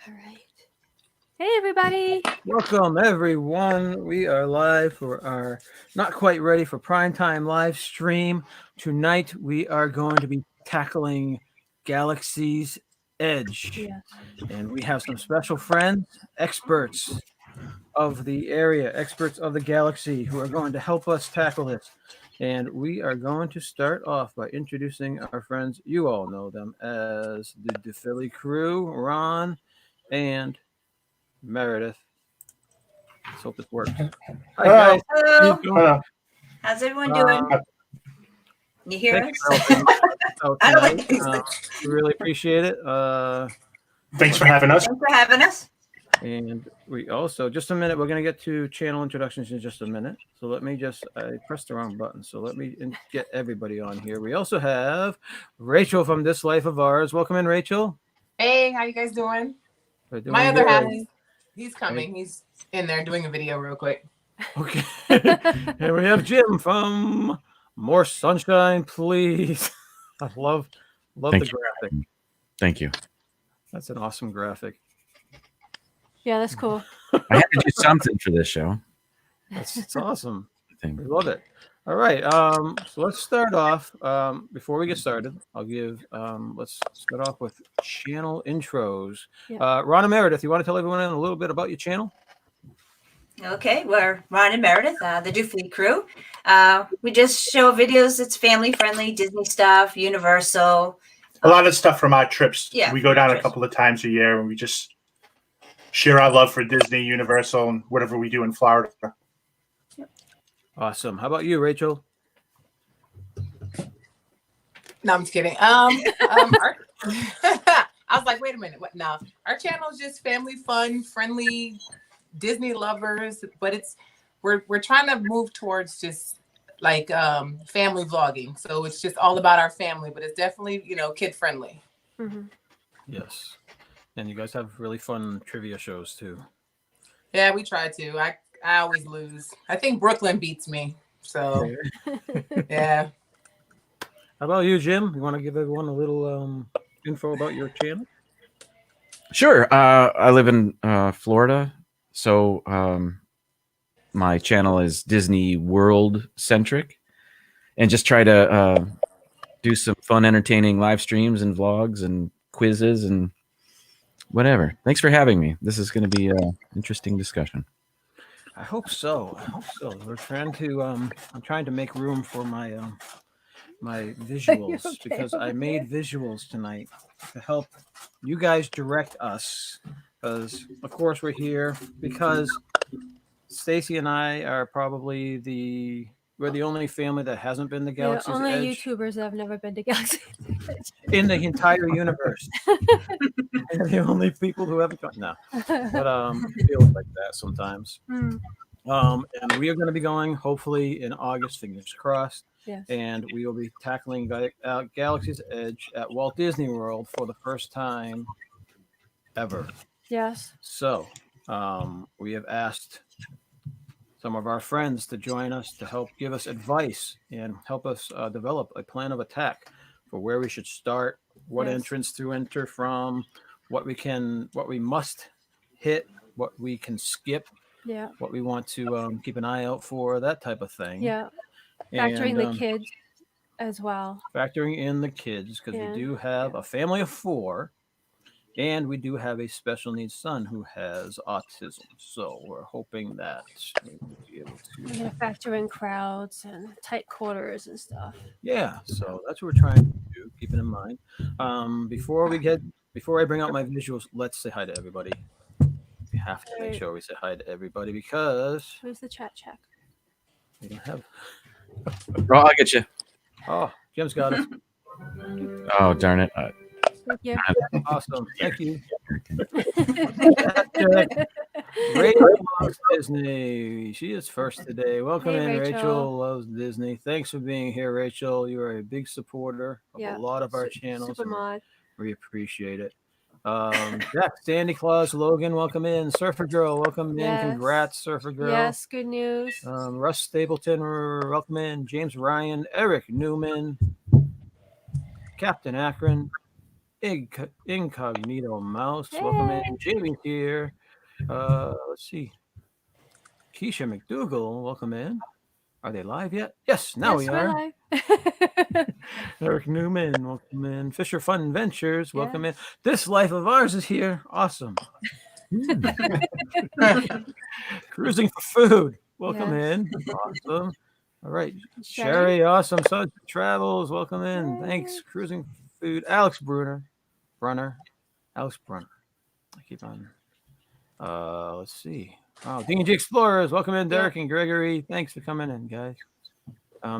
All right. Hey, everybody. Welcome, everyone. We are live for our not quite ready for primetime live stream. Tonight, we are going to be tackling Galaxy's Edge. Yes. And we have some special friends, experts of the area, experts of the galaxy, who are going to help us tackle this. And we are going to start off by introducing our friends. You all know them as the Philly crew, Ron and Meredith. Let's hope this works. Hi, Hello. guys. How you Hello. doing? Hello. How's everyone doing? Um, You hear Thank you us? for helping out I don't tonight. like these. We really appreciate it. Thanks for having us. Thanks for having us. And we also, just a minute, we're going to get to channel introductions in just a minute. So let me just, I pressed the wrong button. So let me get everybody on here. We also have Rachel from This Life of Ours. Welcome in, Rachel. Hey, how you guys doing? We're doing My other good. half, he's coming. He's in there doing a video real quick. Okay. And we have Jim from More Sunshine, Please. I love Thank the you. graphic. Thank you. That's an awesome graphic. Yeah, that's cool. I had to do something for this show. It's awesome. I think. We love it. All right. So let's start off. Before we get started, I'll give. Let's start off with channel intros. Yeah. Ron and Meredith, you want to tell everyone a little bit about your channel? Okay, we're Ron and Meredith, the Doofleet crew. We just show videos. It's family friendly, Disney stuff, Universal. A lot of stuff from our trips. Yeah, We go down a trips. couple of times a year and we just share our love for Disney, Universal, and whatever we do in Florida. Awesome. How about you, Rachel? No, I'm just kidding. I was like, wait a minute, what? No, our channel is just family fun, friendly, Disney lovers, but we're trying to move towards just like family vlogging. So it's just all about our family, but it's definitely kid friendly. Mm-hmm. Yes. And you guys have really fun trivia shows too. Yeah, we try to. I always lose. I think Brooklyn beats me. So yeah. How about you, Jim? You want to give everyone a little info about your channel? Sure. I live in Florida, so my channel is Disney World centric, and just try to do some fun, entertaining live streams and vlogs and quizzes and whatever. Thanks for having me. This is going to be an interesting discussion. I hope so. We're trying to. I'm trying to make room for my my visuals Okay. because I made visuals tonight to help you guys direct us. Because of course we're here because Stacy and I are probably we're the only family that hasn't been to The Galaxy's only Edge YouTubers that have never been to Galaxy. in the entire universe. We're the only people who haven't gone. No, but it feels like that sometimes. Mm, And we are going to be going hopefully in August, fingers crossed. yes. And we will be tackling Galaxy's Edge at Walt Disney World for the first time ever. Yes. So we have asked some of our friends to join us to help give us advice and help us develop a plan of attack for where we should start, what Yes. entrance to enter from, what we must hit, what we can skip, Yeah. what we want to keep an eye out for, that type of thing. Yeah. Factoring And, the kids as well. factoring in the kids because Yeah. we do have a family of 4 and we do have a special needs son who has autism, so we're hoping that we will be able We're to gonna factor in crowds and tight quarters and stuff. so that's what we're trying to do, keeping in mind. Before I bring out my visuals, let's say hi to everybody. We have to make Right. sure we say hi to everybody because Who's the chat check? we don't have Oh, I'll get you. Jim's got us. Oh, darn it. Thank you. Awesome. Thank you. Rachel loves Disney. She is first today. Welcome Hey, in, Rachel. Rachel loves Disney. Thanks for being here, Rachel. You are a big supporter of Yeah. a lot of our channels. Super and mod. we appreciate it. Jack, Sandy Claus, Logan, welcome in. Surfer Girl, welcome in. Yes. Congrats, Surfer Girl. Yes. Good news. Russ Stapleton, welcome in. James Ryan, Eric Newman, Captain Akron, Incognito Mouse. Welcome in. Jamie here. Let's see. Keisha McDougal, welcome in. Are they live yet? Yes, now we we're are. live. Eric Newman, welcome in. Fisher Fun Ventures, welcome in. This Life of Ours is here. Awesome. Cruising for Food, welcome in. Awesome. All right. Sherry, awesome. Sunset Travels, welcome in. Thanks. Cruising for Food. Alex Brunner. Alex Brunner. I keep on. Let's see. Oh, D&G Explorers, welcome in, Derek and Gregory. Thanks for coming in, guys.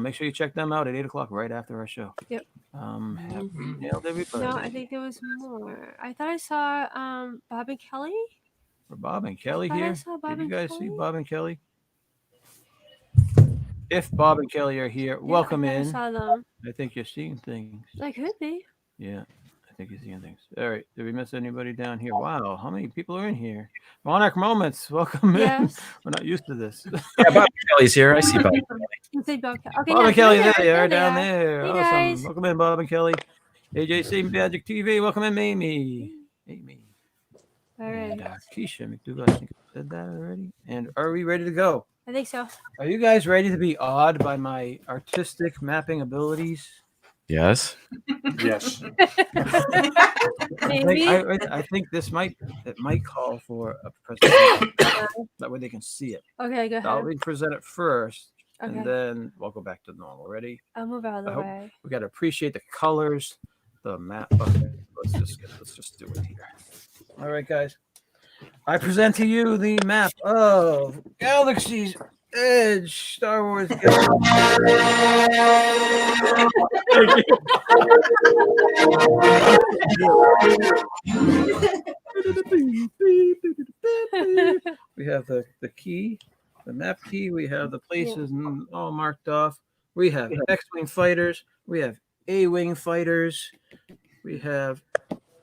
Make sure you check them out at 8 o'clock right after our show. Yep. Have we nailed everybody? No, I think there was more. I thought I saw Bob and Kelly. For Bob and Kelly I here. saw Bob Did you and guys Kelly. see Bob and Kelly? If Bob and Kelly are here, welcome I in. saw them. I think you're seeing things. I could be. Yeah, I think you're seeing things. All right. Did we miss anybody down here? Wow, how many people are in here? Monarch Moments, welcome in. Yes. We're not used to this. Yeah, Bob Kelly's here. I see Bob. You said Bob Kelly. Okay, Bob yeah, and Kelly, they're there you are, they down are. there. Hey, Awesome. guys. Welcome in, Bob and Kelly. AJC Magic TV, welcome in, Amy. All right. And, Keisha McDougal, I think I said that already. And are we ready to go? I think so. Are you guys ready to be awed by my artistic mapping abilities? Yes. Yes. Maybe. I think this might call for a presentation. That way they can see it. Okay, go I'll ahead. present it first, Okay. and then we'll go back to normal. Ready? I'll move out of I the hope- way. We got to appreciate the colors, the map. Okay, let's just do it here. All right, guys. I present to you the map of Galaxy's Edge, Star Wars We have the key, the map key. We have the places all marked off. We have X-Wing fighters. We have A-Wing fighters. We have,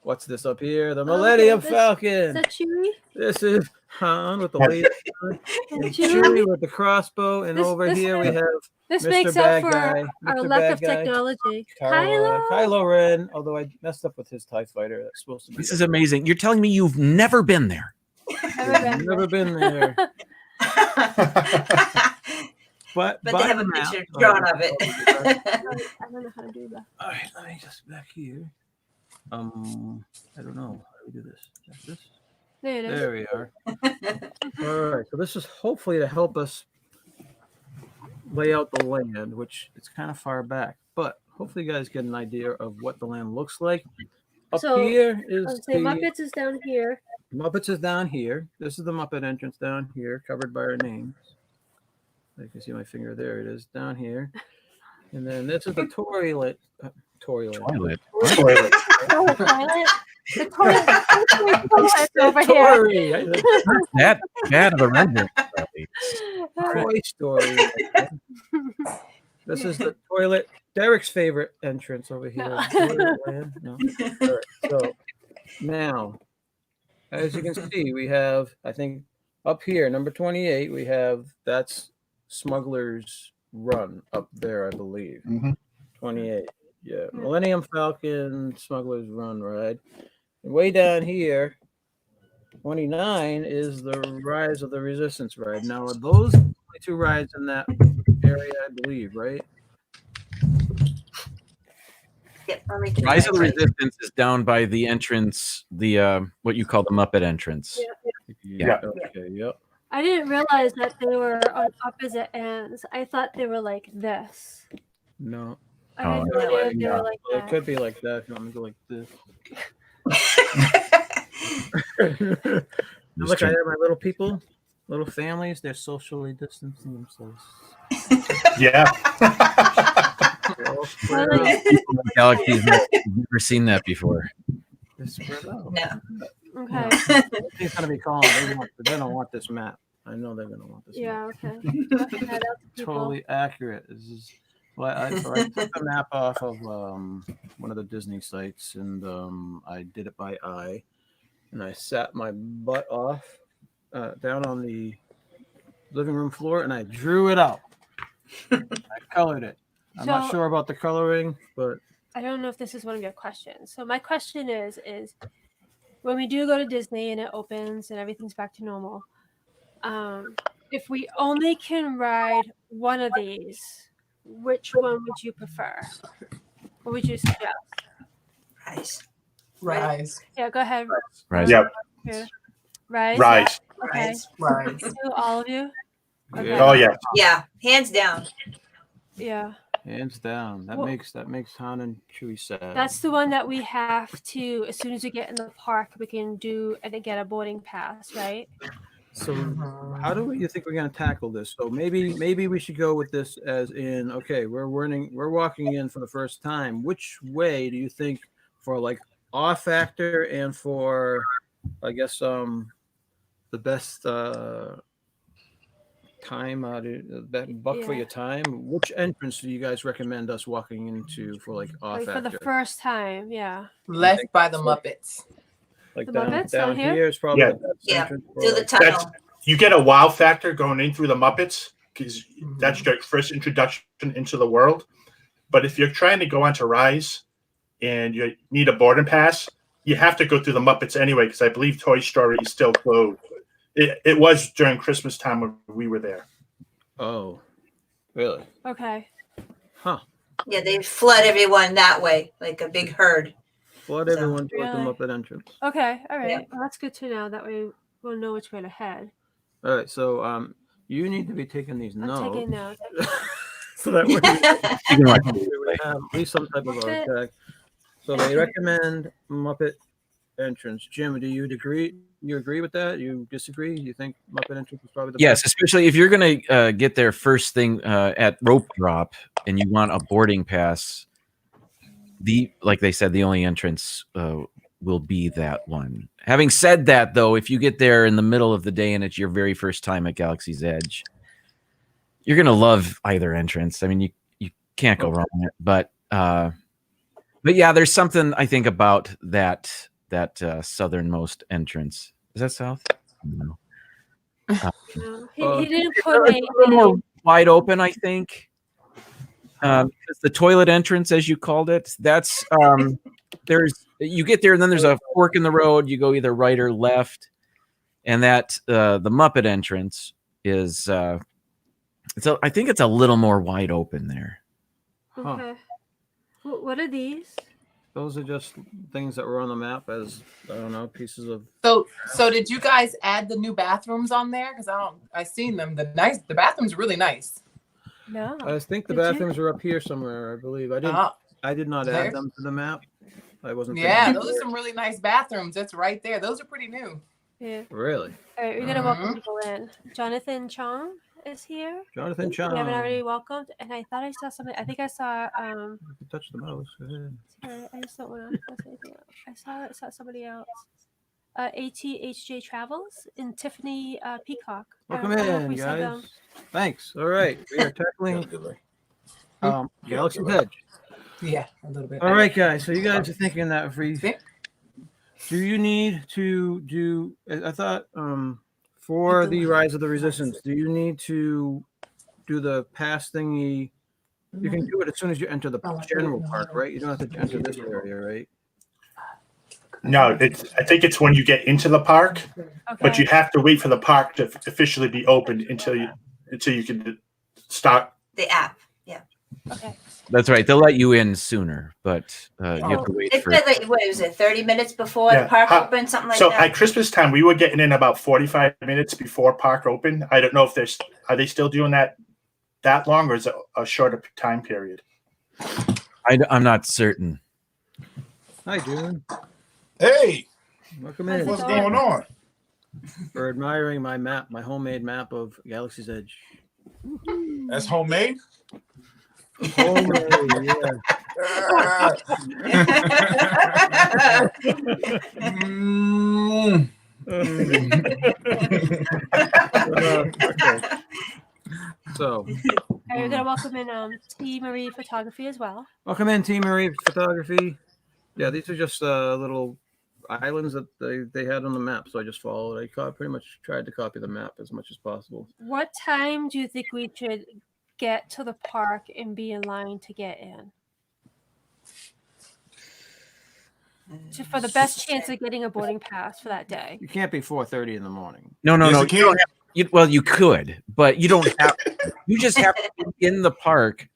what's this up here? The Millennium Is Falcon. that Chewie? This is Han with the laser gun, and Chewie with the crossbow. And This- over this- here we have This Mr. makes Bad up for Guy, our Mr. lack Bad of Guy, technology. Kylo Ren, although I messed up with his TIE fighter. That's supposed to be. This is amazing. You're telling me you've never been there? I've never been there. But they have a by picture map- drawn of it. I don't know how to do that. All right, let me just back here. I don't know how do we do this. Like this. There it is. There we are. All right, so this is hopefully to help us lay out the land, which it's kind of far back, but hopefully you guys get an idea of what the land looks like. Up So, here I is would the say Muppets is down here. Muppets is down here. This is the Muppet entrance down here, covered by our names. You can see my finger there. It is down here. And then this is the toilet. Toilet. Toilet. Toilet. The toilet over here. Tory. That bad of a rendering. Toy Story. This is the toilet. Derek's favorite entrance over here. No. Toilet land. No. All right. So now, as you can see, we have, I think, up here, number 28, we have, that's Smuggler's Run up there, I believe. Mhm. 28. Yeah. Millennium Falcon, Smuggler's Run ride. And way down here, 29 is the Rise of the Resistance ride. Now, are those only two rides in that area, I believe, right? Yep, let me Rise of the check. Resistance is down by the entrance, the what you call the Muppet entrance. Yeah. Okay. Yep. I didn't realize that they were on opposite ends. I thought they were like this. No. I had Oh, no idea they Yeah. were like Well, it that. could be like that if you want me to go like this. Look, I have my little people, little families. They're socially distancing themselves. Yeah. They're all I spread like- out. Galaxies. I've never seen that before. They're spread out. No. Okay. It's gonna be calm. They don't want this map. I know they're gonna want this map. Yeah. Okay. Looking that out to people. Totally accurate. This is well, I took the map off of one of the Disney sites, and I did it by eye, and I sat my butt off down on the living room floor, and I drew it out. I colored it. I'm not So- sure about the coloring, but I I don't know if this is one of your questions. So my question is when we do go to Disney and it opens and everything's back to normal, if we only can ride one of these, which one would you prefer? What would you suggest? Rise. Rise. Yeah, go ahead. Right. Yeah, Yeah. Rise. rise. Okay. Rise. Rise. You, all of you? Okay. Yeah. Oh yeah. Yeah, hands down. Yeah. Hands down. That Well- makes Han and Chewie sad. That's the one that we have to, as soon as we get in the park, we can do, I think, get a boarding pass, right? So Mhm. how do you think we're going to tackle this? So maybe we should go with this as in, okay, we're walking in for the first time. Which way do you think for like awe factor and for, I guess, the best time buck for Yeah. your time? Which entrance do you guys recommend us walking into for like awe Like for factor? the first time, yeah. Left by the Muppets. Like The down Muppets down here? here is probably Yeah. the best Yeah. entrance. for, Do the like, tunnel. You get a wow factor going in through the Muppets because that's your first introduction into the world. But if you're trying to go onto Rise and you need a boarding pass, you have to go through the Muppets anyway because I believe Toy Story is still closed. It was during Christmas time when we were there. Oh, really? Okay. Huh. Yeah, they flood everyone that way, like a big herd. Flood So- everyone towards the Really? Muppet entrance. Okay. All right. Yeah. Well, that's good to know. That way we'll know which way to head. All right, so you need to be taking these I'm notes taking notes. so that way You can watch we would have at least some type of Muppet. artifact. So they recommend Muppet entrance. Jim, do you agree? You agree with that? You disagree? You think Muppet entrance is probably the Yes, best? especially if you're going to get there first thing at rope drop and you want a boarding pass. Like they said, the only entrance will be that one. Having said that, though, if you get there in the middle of the day and it's your very first time at Galaxy's Edge, you're going to love either entrance. I mean, you can't go wrong with it. But yeah, there's something I think about that southernmost entrance. Is that south? No. No. Uh, He didn't put It's a little more wide open, I think. It's the toilet entrance, as you called it. That's you get there, and then there's a fork in the road. You go either right or left, and that the Muppet entrance is. I think it's a little more wide open there. Okay. What are these? Those are just things that were on the map as, I don't know, pieces of. So did you guys add the new bathrooms on there? Because I seen them. The bathrooms are really nice. No. I think the Did you? bathrooms are up here somewhere, I believe. Oh, I did not There. add them to the map. I wasn't. yeah, thinking those are some really nice bathrooms. That's right there. Those are pretty new. Yeah. Really, All right, we're gonna welcome Mhm. people in. Jonathan Chong is here. Jonathan Chong. We haven't already welcomed, and I thought I saw something. I think I saw. You can touch the mouse. Go ahead. Sorry, I just don't want to say anything else. I saw somebody else. ATHJ Travels and Tiffany Peacock. Welcome I don't know if in, we said guys. them. Thanks. All right, we are tackling Galaxy's Edge. Yeah, a little bit. All right, guys. So you guys are thinking that Yeah. do you need to do? I thought for the Rise of the Resistance, do you need to do the pass thingy? You can do it as soon as you enter the general park, right? You don't have to enter this area, right? No, I think it's when you get into the park, but Okay. you have to wait for the park to officially be opened until you can start. The app. Okay. That's right. They'll let you in sooner, but you have to wait It for. said like, what was it, 30 minutes before Yeah. the park How- opened, something like So that? at Christmas time, we were getting in about 45 minutes before park open. I don't know if are they still doing that long, or is it a shorter time period? I'm not certain. Hi, June. Hey, Welcome How's in. it what's going? going on? For admiring my map, my homemade map of Galaxy's Edge. That's homemade. Homemade, yeah. Mm. Okay. So, All right, we're gonna welcome in T Marie Photography as well. welcome in, Team Marie Photography. Yeah, these are just little islands that they had on the map, so I just followed. Pretty much tried to copy the map as much as possible. What time do you think we should get to the park and be in line to get in? for the best chance of getting a boarding pass for that day. You can't be 4:30 in the morning. No. Yes, You it can. don't have, well, you could, but you don't have to. You just have to be in the park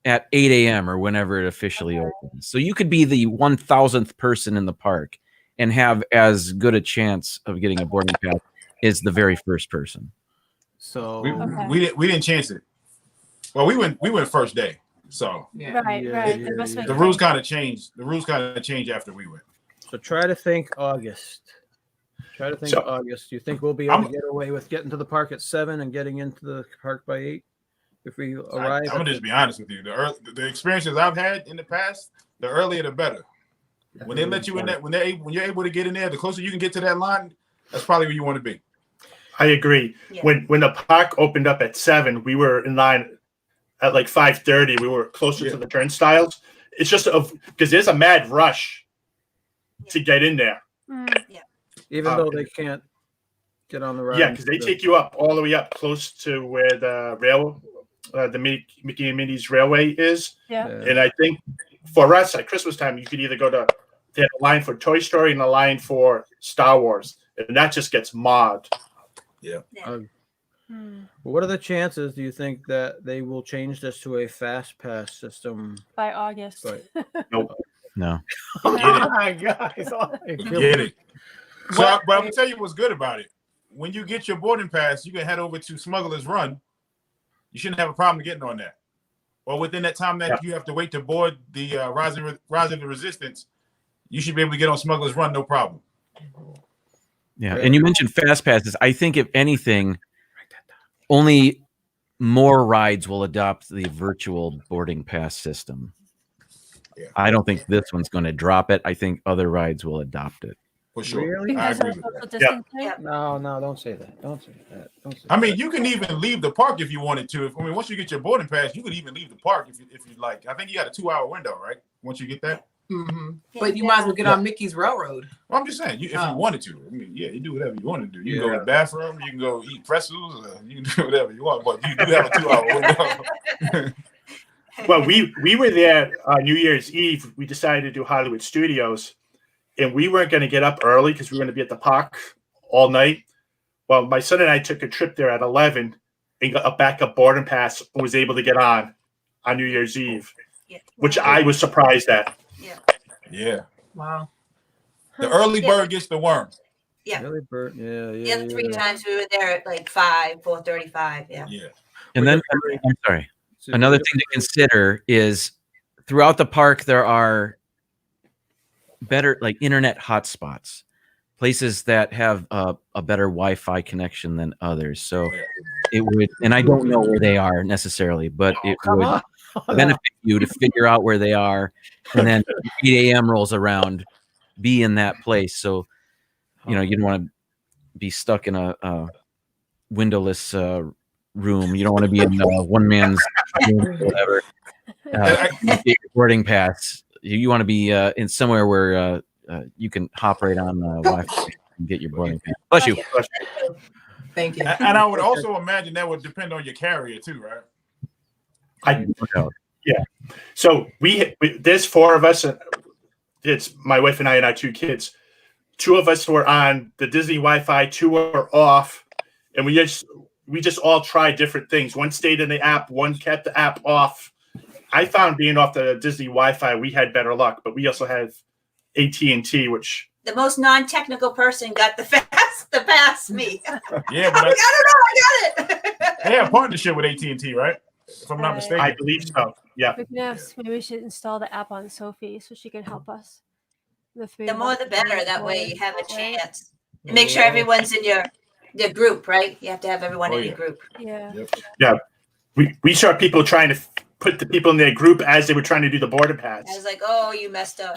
at 8 a.m. or whenever it officially opens. So you could be the 1,000th person in the park and have as good a chance of getting a boarding pass as the very first person. So We didn't chance it. Well, we went first day. So Yeah. Right. Yeah, Right. yeah, It must yeah. make the rules sense. kind of changed. The rules kind of changed after we went. So try to think August. Try to think So- August. Do you think we'll be able I'm- to get away with getting to the park at 7 and getting into the park by 8? If we I'm arrive, gonna just be honest with you. The experiences I've had in the past, the earlier the better. When they let you in that, when you're able to get in there, the closer you can get to that line, that's probably where you want to be. I agree. Yeah. When the park opened up at 7, we were in line at like 5:30. We were closer Yeah. to the turnstiles. It's just because there's a mad rush to get in there. even though they can't get on the ride. Yeah, because they take you up all the way up close to where the Mickey and Minnie's Railway is. Yeah. And I think for us at Christmas time, you could either go to they have a line for Toy Story and a line for Star Wars, and that just gets mobbed. What are the chances, do you think, that they will change this to a fast pass system? By August. Right. No. Guys, Get it. So, but I'm gonna tell you what's good about it. When you get your boarding pass, you can head over to Smuggler's Run. You shouldn't have a problem getting on that. Or within that time that you have to wait to board the Rise of the Resistance, you should be able to get on Smuggler's Run, no problem. Yeah, and you mentioned fast passes. I think if anything, only more rides will adopt the virtual boarding pass system. Yeah. I don't think this one's going to drop it. I think other rides will adopt it. For sure. Really? I Because of agree the with that. social distancing? Yeah. No, don't say that. Don't say that. Don't say I mean, that. you can even leave the park if you wanted to. Once you get your boarding pass, you could even leave the park if you'd like. I think you got a 2-hour window, right? Once you get that. Mm-hmm. But you might as well get on Mickey's Railroad. Well, I'm just saying, if you wanted to. I mean, yeah, you do whatever you want to do. You can go to the bathroom, you can go eat pretzels, you can do whatever you want, but you do have a 2-hour window. Well, we were there New Year's Eve. We decided to do Hollywood Studios, and we weren't going to get up early because we were going to be at the park all night. Well, my son and I took a trip there at 11 and got a backup boarding pass and was able to get on New Year's Eve, which I was surprised at. Yeah. Wow. The early bird gets the worm. Yeah. Really, Bert? Yeah. The other 3 times we were there at like 4:35. Yeah. Yeah. And then, I'm sorry. Another thing to consider is throughout the park, there are better like internet hotspots, places that have a better Wi-Fi connection than others. So it would, and I don't know where they are necessarily, but it would benefit you to figure out where they are. And then 8 a.m. rolls around, be in that place. So, you don't want to be stuck in a windowless room. You don't want to be in one man's room or whatever. Get your boarding pass. You want to be in somewhere where you can hop right on Wi-Fi and get your boarding pass. Bless you. Thank you. And I would also imagine that would depend on your carrier too, right? Yeah. So there's 4 of us. It's my wife and I and our 2 kids. 2 of us were on the Disney Wi-Fi, 2 were off, and we just all tried different things. One stayed in the app, one kept the app off. I found being off the Disney Wi-Fi, we had better luck, but we also have AT&T, which The most non-technical person got the pass. Me. Yeah, I'm but like, I don't know. I got it. they have a partnership with AT&T, right? If I'm not mistaken. I believe so. Yeah. We can ask, maybe we should install the app on Sophie so she can help us. The more the better. That way you have a chance. And make sure everyone's in your group, right? You have to have everyone in your group. Yeah. Yeah. We saw people trying to put the people in their group as they were trying to do the boarding pass. I was like, oh, you messed up.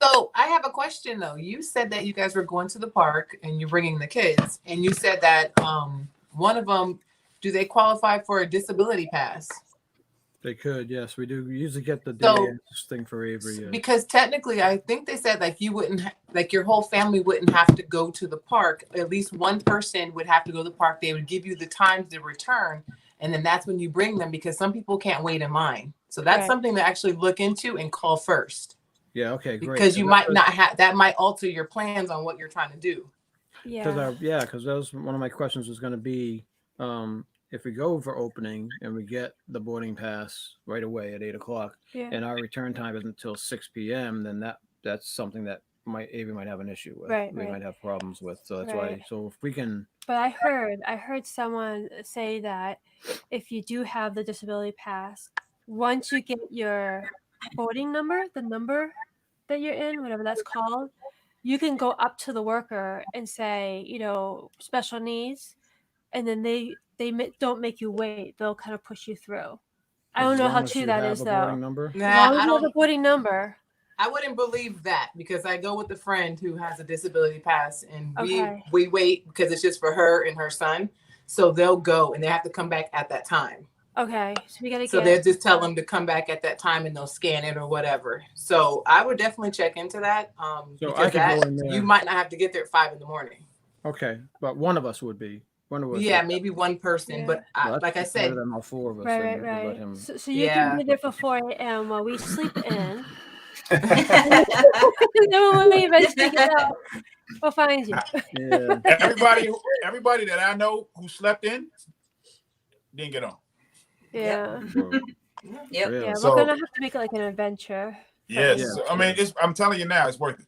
So I have a question though. You said that you guys were going to the park and you're bringing the kids, and you said that one of them, do they qualify for a disability pass? They could, yes. We do usually get the So- DAS thing for Avery. Yeah. Because technically, I think they said like you wouldn't, like your whole family wouldn't have to go to the park. At least one person would have to go to the park. They would give you the time to return, and then that's when you bring them, because some people can't wait in line. So that's Right. something to actually look into and call first. Yeah. Okay. Great. Because you might not have that might alter your plans on what you're trying to do. Yeah. Because that was one of my questions was going to be, if we go for opening and we get the boarding pass right away at 8 o'clock, Yeah. and our return time isn't until 6 p.m., then that's something that Avery might have an issue with. Right, We right. might have problems with. So that's Right. why. So if we can, But I heard someone say that if you do have the disability pass, once you get your boarding number, the number that you're in, whatever that's called, you can go up to the worker and say, special needs, and then they don't make you wait. They'll kind of push you through. I don't as know long how as true you that have is, a though. boarding number. As Nah, long as I you have a don't. boarding number. I wouldn't believe that because I go with a friend who has a disability pass, and Okay. we wait because it's just for her and her son. So they'll go and they have to come back at that time. Okay, so we gotta So get. they'll just tell them to come back at that time and they'll scan it or whatever. So I would definitely check into that. So I Because could go in there. you might not have to get there at 5 a.m. Okay, but one of us would be. One of us. Yeah, would. maybe one person. Yeah. But Well, like I that's said, better than all four of us. Right, then right, we let right. him- So you Yeah. can be there for 4 a.m. while we sleep in. Yeah. Then when we eventually get out, we'll find you. Yeah. Everybody that I know who slept in didn't get on. Yeah. Yep. Really? Yeah, So- we're gonna have to make it like an adventure. Yes. Yeah. So, I mean, I'm telling you now, it's worth it.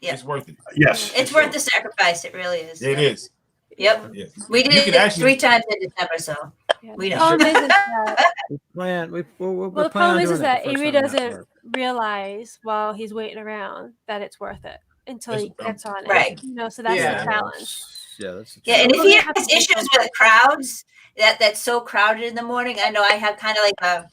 Yeah. It's worth it. Yes. It's worth the sacrifice. It really is. It is. Yep. Yes. We You did can it actually- 3 times in December, so Yeah. We The know. problem is that We plan. We're well, the planning problem on is doing that it the first Avery time that doesn't works. realize while he's waiting around that it's worth it until he It's- gets on it. Right. So that's Yeah. the challenge. Yeah, that's the yeah. And if We're he gonna have has to do issues something. with crowds, that's so crowded in the morning. I know I have kind of like a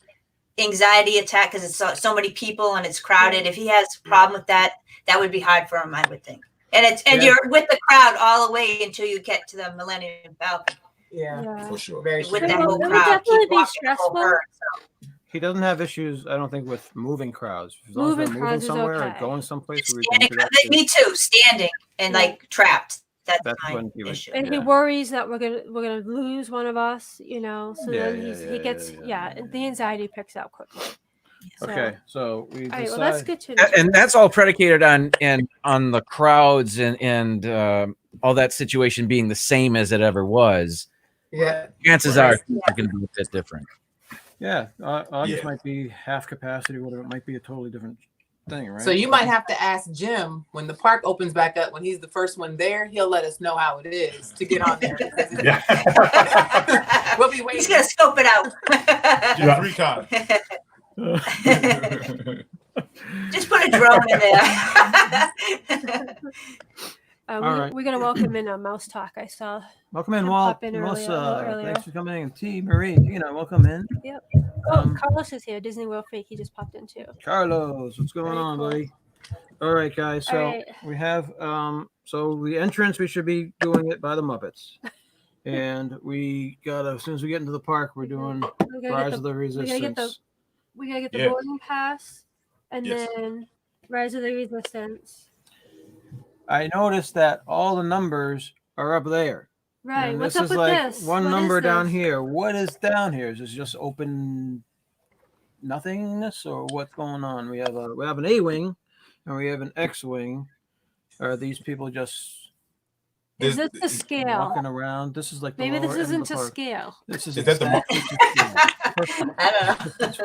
anxiety attack because it's so many people and it's crowded. If he has a problem with that, that would be hard for him, I would think. And Yeah. you're with the crowd all the way until you get to the Millennium Falcon. yeah, Yeah. For sure. very With true. that whole It would crowd, definitely keep be walking the whole stressful. herd, so. He doesn't have issues, I don't think, with moving crowds. As long as Moving they're crowds moving is somewhere or okay. going someplace where we Standing, can direct me too, standing and Yeah. like trapped. That's my when he would. issue. And he Yeah. worries that we're gonna lose one of us, So Yeah, then yeah, he yeah, gets yeah. and the anxiety picks up quickly. So, Okay, so we All right. decide. Well, that's good to know. And that's all predicated on the crowds and all that situation being the same as it ever was. Yeah. Chances are things are going to be a bit different. Yeah, August Yeah. might be half capacity, whatever. It might be a totally different thing, right? So you might have to ask Jim when the park opens back up, when he's the first one there, he'll let us know how it is to get on there. Because Yeah. we'll be He's waiting. gonna scope it out. Yeah. Recon. Just put a drone in there. All right. We're gonna welcome in Mouse Talk. I saw. Welcome in, I'll Walt. pop in earlier, a little Melissa, earlier. thanks for coming in. T. Marie, Tina, welcome in. Oh, Carlos is here. Disney World Freak. He just popped in too. Carlos, what's going Very on, cool. buddy? All right, guys. So All right. we have so the entrance we should be doing it by the Muppets. And we got as soon as we get into the park, we're doing We gotta Rise get of the the Resistance. we gotta get the Yeah. boarding pass, and Yes. then Rise of the Resistance. I noticed that all the numbers are up there. Right. And What's this up is with like this? one What is number down this? here. What is down here? Is this just open nothingness or what's going on? We have an A wing and we have an X wing. Are these people just Is this the scale? walking around? This is like the Maybe this lower end of isn't the to park. scale. This is Is that the exactly to scale. I don't know. It's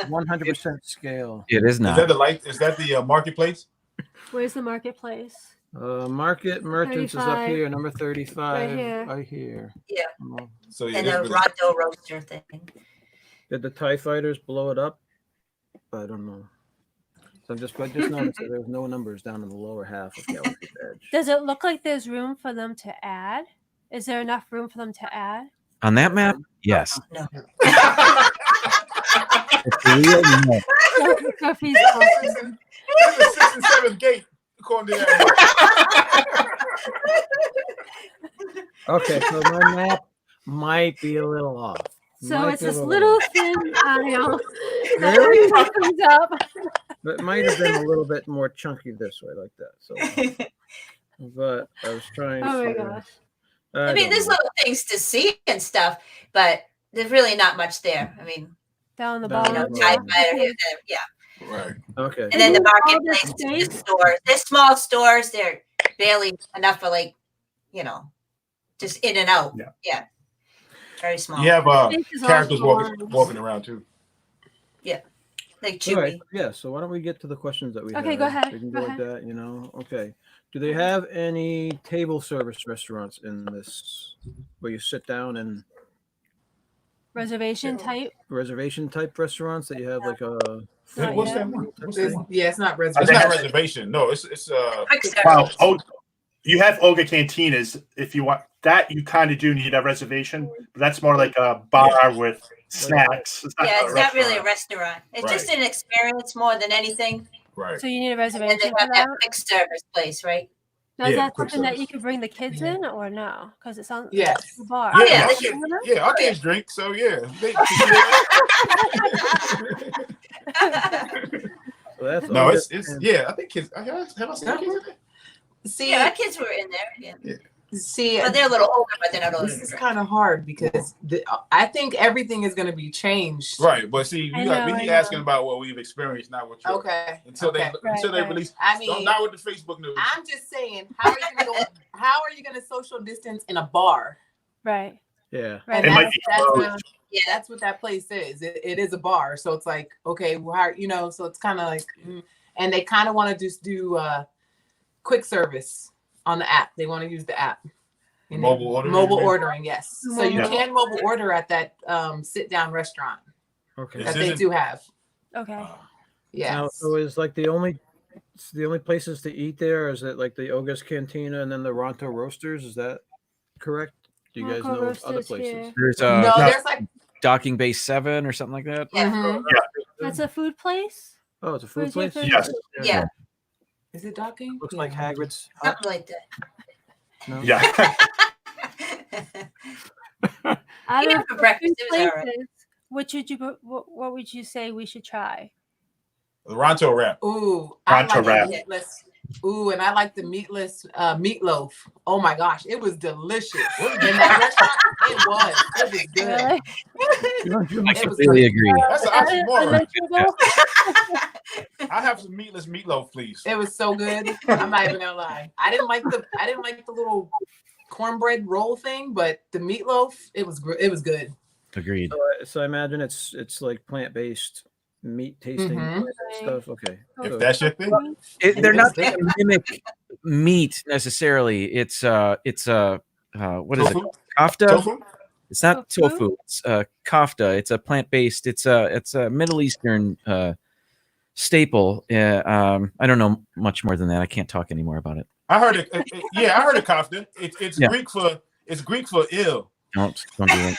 100% scale. It is Is not. that the light? Is that the marketplace? Where's the marketplace? Market merchants is up 35. here, number 35. here. Right here. Yeah. Oh, So And it's the really- Rondo roaster thing. did the TIE fighters blow it up? I don't know. So I just noticed that there's no numbers down in the lower half of Galaxy's Edge. Does it look like there's room for them to add? Is there enough room for them to add? On that map, yes. No. It's a real no. Sophie's There's a 6th and 7th gate according to that. Okay, so my map might be a little off. So Might it's be a this little off. thin aisle that Really? comes up. But it might have been a little bit more chunky this way, like that. So, but I was trying Oh my to. gosh. I mean, there's little things to see and stuff, but there's really not much there. I mean, Down the Down you know, bottom. the TIE bottom. fighter here, there, yeah. Right. Okay. And then the All the marketplace, the space? stores. They're small stores. They're barely enough for like, just in and out. Yeah. Very small. You have Space is characters also walking around too. Like All Chewy. right. Yeah. So why don't we get to the questions that we have? Okay, go ahead. We can Go go with that. Okay. Do they have any table service restaurants in this where you sit down and Reservation type? reservation type restaurants that you have like a Not What's yet. that one? What's It's- that one? Yeah, it's not It's reservation. not reservation. No, it's Quick service. Wow. You have Olga Cantinas. If you want that, you kind of do need a reservation. But that's more like a bar with snacks. It's Yeah, a it's not really a restaurant. restaurant. It's just an experience more than anything. right. So you need a And they reservation for have that that? quick service place, right? Now, is Yeah, that quick something that you service. could bring the kids Yeah. in or no? Because it sounds Yes. like a bar. Oh, Yeah, yeah, our they kids, can- yeah, our kids drink, so yeah. So that's No, Olga it's and- yeah. I think kids. Have I seen kids in there? See, Yeah, our kids were in there. Yeah. see, But they're a little older, but they're not older. this is kind of hard because I think everything is going to be changed. Right, but see, I we know. asking about what we've experienced, not what you're. Okay. Until okay. they Right. release. I mean, Not with the Facebook news. I'm just saying, how are you going to social distance in a bar? Right. Yeah. Right. It And might that's, be that's closed. what, Yeah. that's what that place is. It is a bar, so it's like, okay, well, how, so it's kind of like, and they kind of want to just do quick service on the app. They want to use the app. Mobile ordering. Mobile ordering, yes. So you Yeah. can mobile order at that sit down restaurant Okay. that This they do have. Okay. Yes. Now, so is like the only places to eat there? Is it like the Olga's Cantina and then the Ronto Roasters? Is that correct? Do you guys Ronto know of other Roasters places? here. There's no, there's like Docking Base 7 or something like that. Yeah. mhm. That's a food place? Oh, it's a Or food is it place. food Yes. place? Yeah. Is it docking? Looks Yeah. like Hagrid's. Hut. Something like that. No? Yeah. Out Yeah, of for the breakfast, food it was all right. places, what would you say we should try? The Ronto wrap. Ooh, I Ronto like wrap. the meatless. Ooh, and I like the meatless meatloaf. Oh my gosh, it was delicious. In that restaurant, it was good. Really? I It was completely good. agree. That's an Is that oxymoron. unmentionable? I have some meatless meatloaf, please. It was so good. I'm not even gonna lie. I didn't like the little cornbread roll thing, but the meatloaf, it was good. Agreed. So I imagine it's like plant based meat tasting Mhm. stuff. Okay. If So- that's your thing. They're not It's gonna mimic meat necessarily. It's what is it? Tofu? Kofta? Tofu? It's not Tofu? tofu. It's kofta. It's a plant based. It's a Middle Eastern staple. I don't know much more than that. I can't talk anymore about it. I heard it. Yeah, I heard of kofta. It's Yeah. Greek for ill. Don't do it.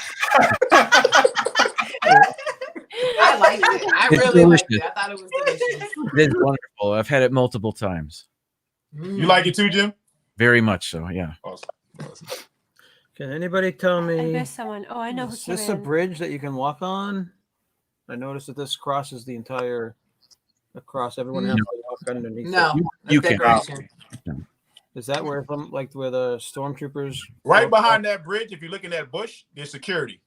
I liked it. I It's really liked delicious. it. I thought it was delicious. It is wonderful. I've had it multiple times. You like it too, Jim? Very much so. Yeah. Awesome. Can anybody tell I me? missed someone. Oh, I know who Is came this a in. bridge that you can walk on? I noticed that this crosses the entire across. Everyone has to walk underneath. No, You that's can. decoration. Is that where where the stormtroopers Right behind that bridge, if you're looking at Bush, there's security.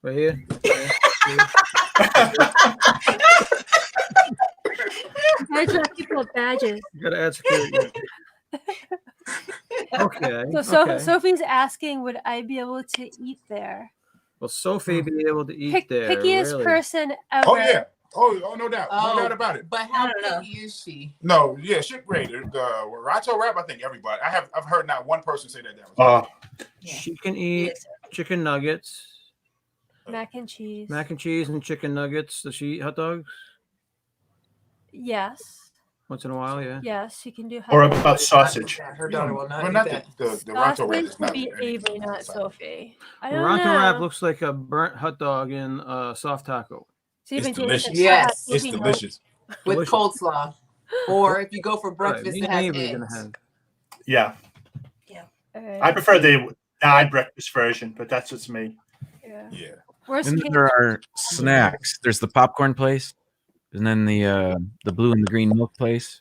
right here? Where's the people with badges? You gotta add security. Okay. So okay. Sophie's asking, would I be able to eat there? Will Sophie be able to eat there? Pickiest really? person ever. Oh yeah. Oh, no doubt. No Oh. doubt about it. But how I don't know. picky is she? No, yeah, shit great. The Ronto wrap, I think everybody. I've heard not one person say that was Yeah. She can eat Yes. chicken nuggets, Mac and cheese. mac and cheese, and chicken nuggets. Does she eat hot dogs Yes. once in a while? Yeah. Yes, she can do Or hot dogs. about sausage. Her daughter will not Well, eat not that. the Ronto wrap Sausage is would not. be Avery, not Sophie. I The don't Ronto know. wrap looks like a burnt hot dog in soft taco. See if It's it tastes delicious. like Yes. hot It's Sophie delicious. With Delicious. coleslaw. Or if you go for breakfast, me it and has Avery are gonna eggs. have. Yeah. knows. Alright, I prefer the non-breakfast version, but that's just me. yeah. Yeah. Worst And then case, there are snacks. There's the popcorn place, and then the blue and the green milk place.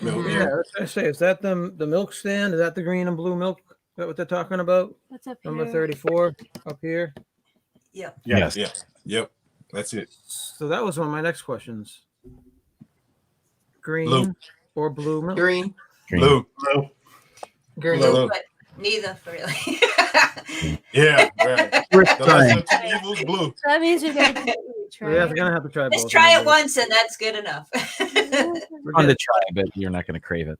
Mhm. Yeah, I was gonna say, is that the milk stand? Is that the green and blue milk? Is that what they're talking about? what's up Number here? 34 up here. Yeah. Yes. Yeah. Yep. That's it. So that was one of my next questions. green, Blue. or blue milk? Green. Blue. Blue. Green. Blue. But neither really. Yeah, right. The lesser of two evils, blue. So that means you're gonna get each, So yeah, right? they're gonna have to try both. Just try it once and that's good enough. We're Fun to good. try, but you're not going to crave it.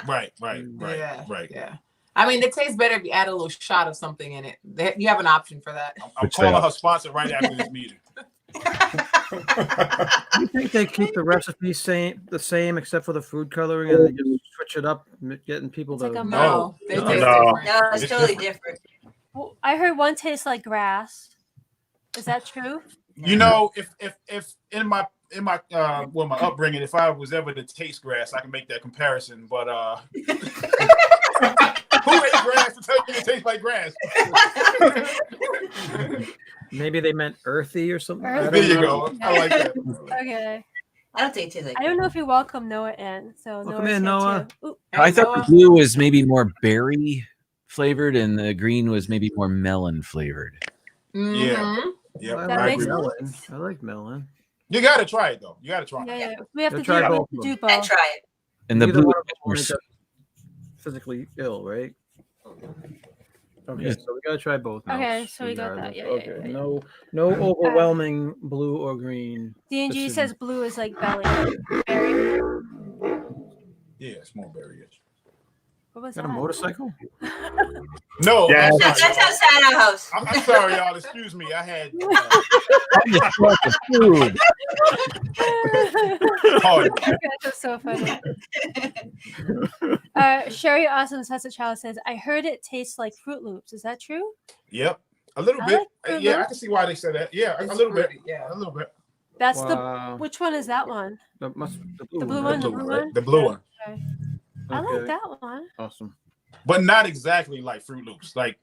Right. Yeah. Right. Yeah. I mean, it tastes better if you add a little shot of something in it. You have an option for that. I'm Which calling they her sponsor right after this meeting. Do you think they keep the recipe the same except for the food coloring, and they just switch it up, getting people It's to? like a No, they No. taste No. different. No, it's It's totally different. different. Well, I heard one tastes like grass. Is that true? You know, if in my my upbringing, if I was ever to taste grass, I can make that comparison. But who ate grass to tell you it tastes like grass? Maybe they meant earthy or something. I Earthy. There don't you know. go. I like that. Okay. I don't think it tastes like I don't know if you welcome Noah in. So Welcome Noah's in, here Noah. too. Ooh, I thought Noah? the blue was maybe more berry flavored, and the green was maybe more melon flavored. Mhm. Yeah, I That like makes melon. I like melon. You gotta try it though. You gotta try it. yeah. We have You'll to try do, both we of have to them. do I both. try it. And the Neither blue one is of them more will make us physically ill, right? Okay, Yeah. so we gotta try both. Now, Okay, so we got that. regardless. Yeah, yeah, Okay, yeah, no overwhelming blue or green. D&G decision. says blue is like belly. Berry. Yeah, small berry-ish. What was Got a that? motorcycle? No, Yeah. I'm That's sorry, y'all. outside our house. I'm sorry, y'all. Excuse me. I had food. pardon. That's so funny. Sherry Awesome Says a Child says, I heard it tastes like Fruit Loops. Is that true? Yep, a little I bit. like Fruit Yeah, I Loops. can see why they said that. Yeah, a It's little bit. fruity, yeah. A little bit. That's Wow. which one is that one? The The blue one, one, right? the blue one? The blue one, Okay. I like Okay, that one. awesome. but not exactly like Fruit Loops. Like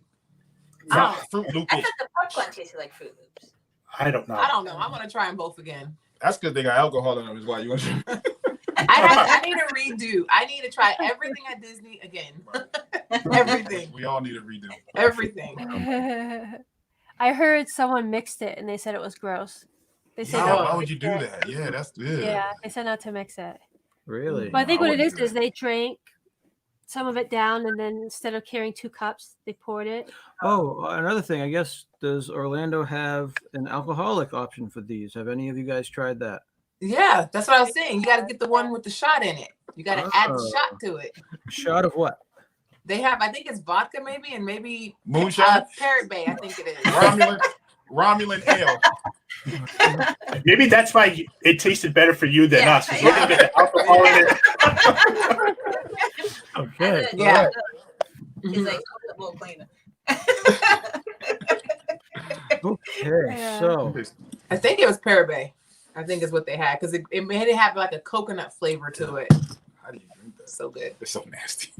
Oh. Fruit Loop I is. thought the popcorn tasted like Fruit Loops. I don't know. I don't know. I'm gonna try them both again. That's because they got alcohol in them. Is why you want to. I need a redo. I need to try everything at Disney again. Everything. We all need a redo. Everything. I heard someone mixed it and they said it was gross. They said Yeah, not why to would you mix do it. that? Yeah, that's good. Yeah, they said not to mix it. Really? But I think I what it wouldn't do is they drank some of it down and then instead of carrying 2 cups, they poured it. Oh, another thing. I guess does Orlando have an alcoholic option for these? Have any of you guys tried that? Yeah, that's what I was saying. You got to get the one with the shot in it. You got to add the Oh. shot to it. A shot of what? They have, I think it's vodka maybe, and maybe Moonshine? Parrot Bay. I think it is. Romulan ale. Maybe that's why it tasted better for you than Yeah, us. 'Cause we didn't get the alcohol in it. Okay. Yeah. It's like a little cleaner. Okay. Yeah. So I think it was Parrot Bay. I think is what they had because it made it have like a coconut flavor to it. How do you drink that? So good. It's so nasty.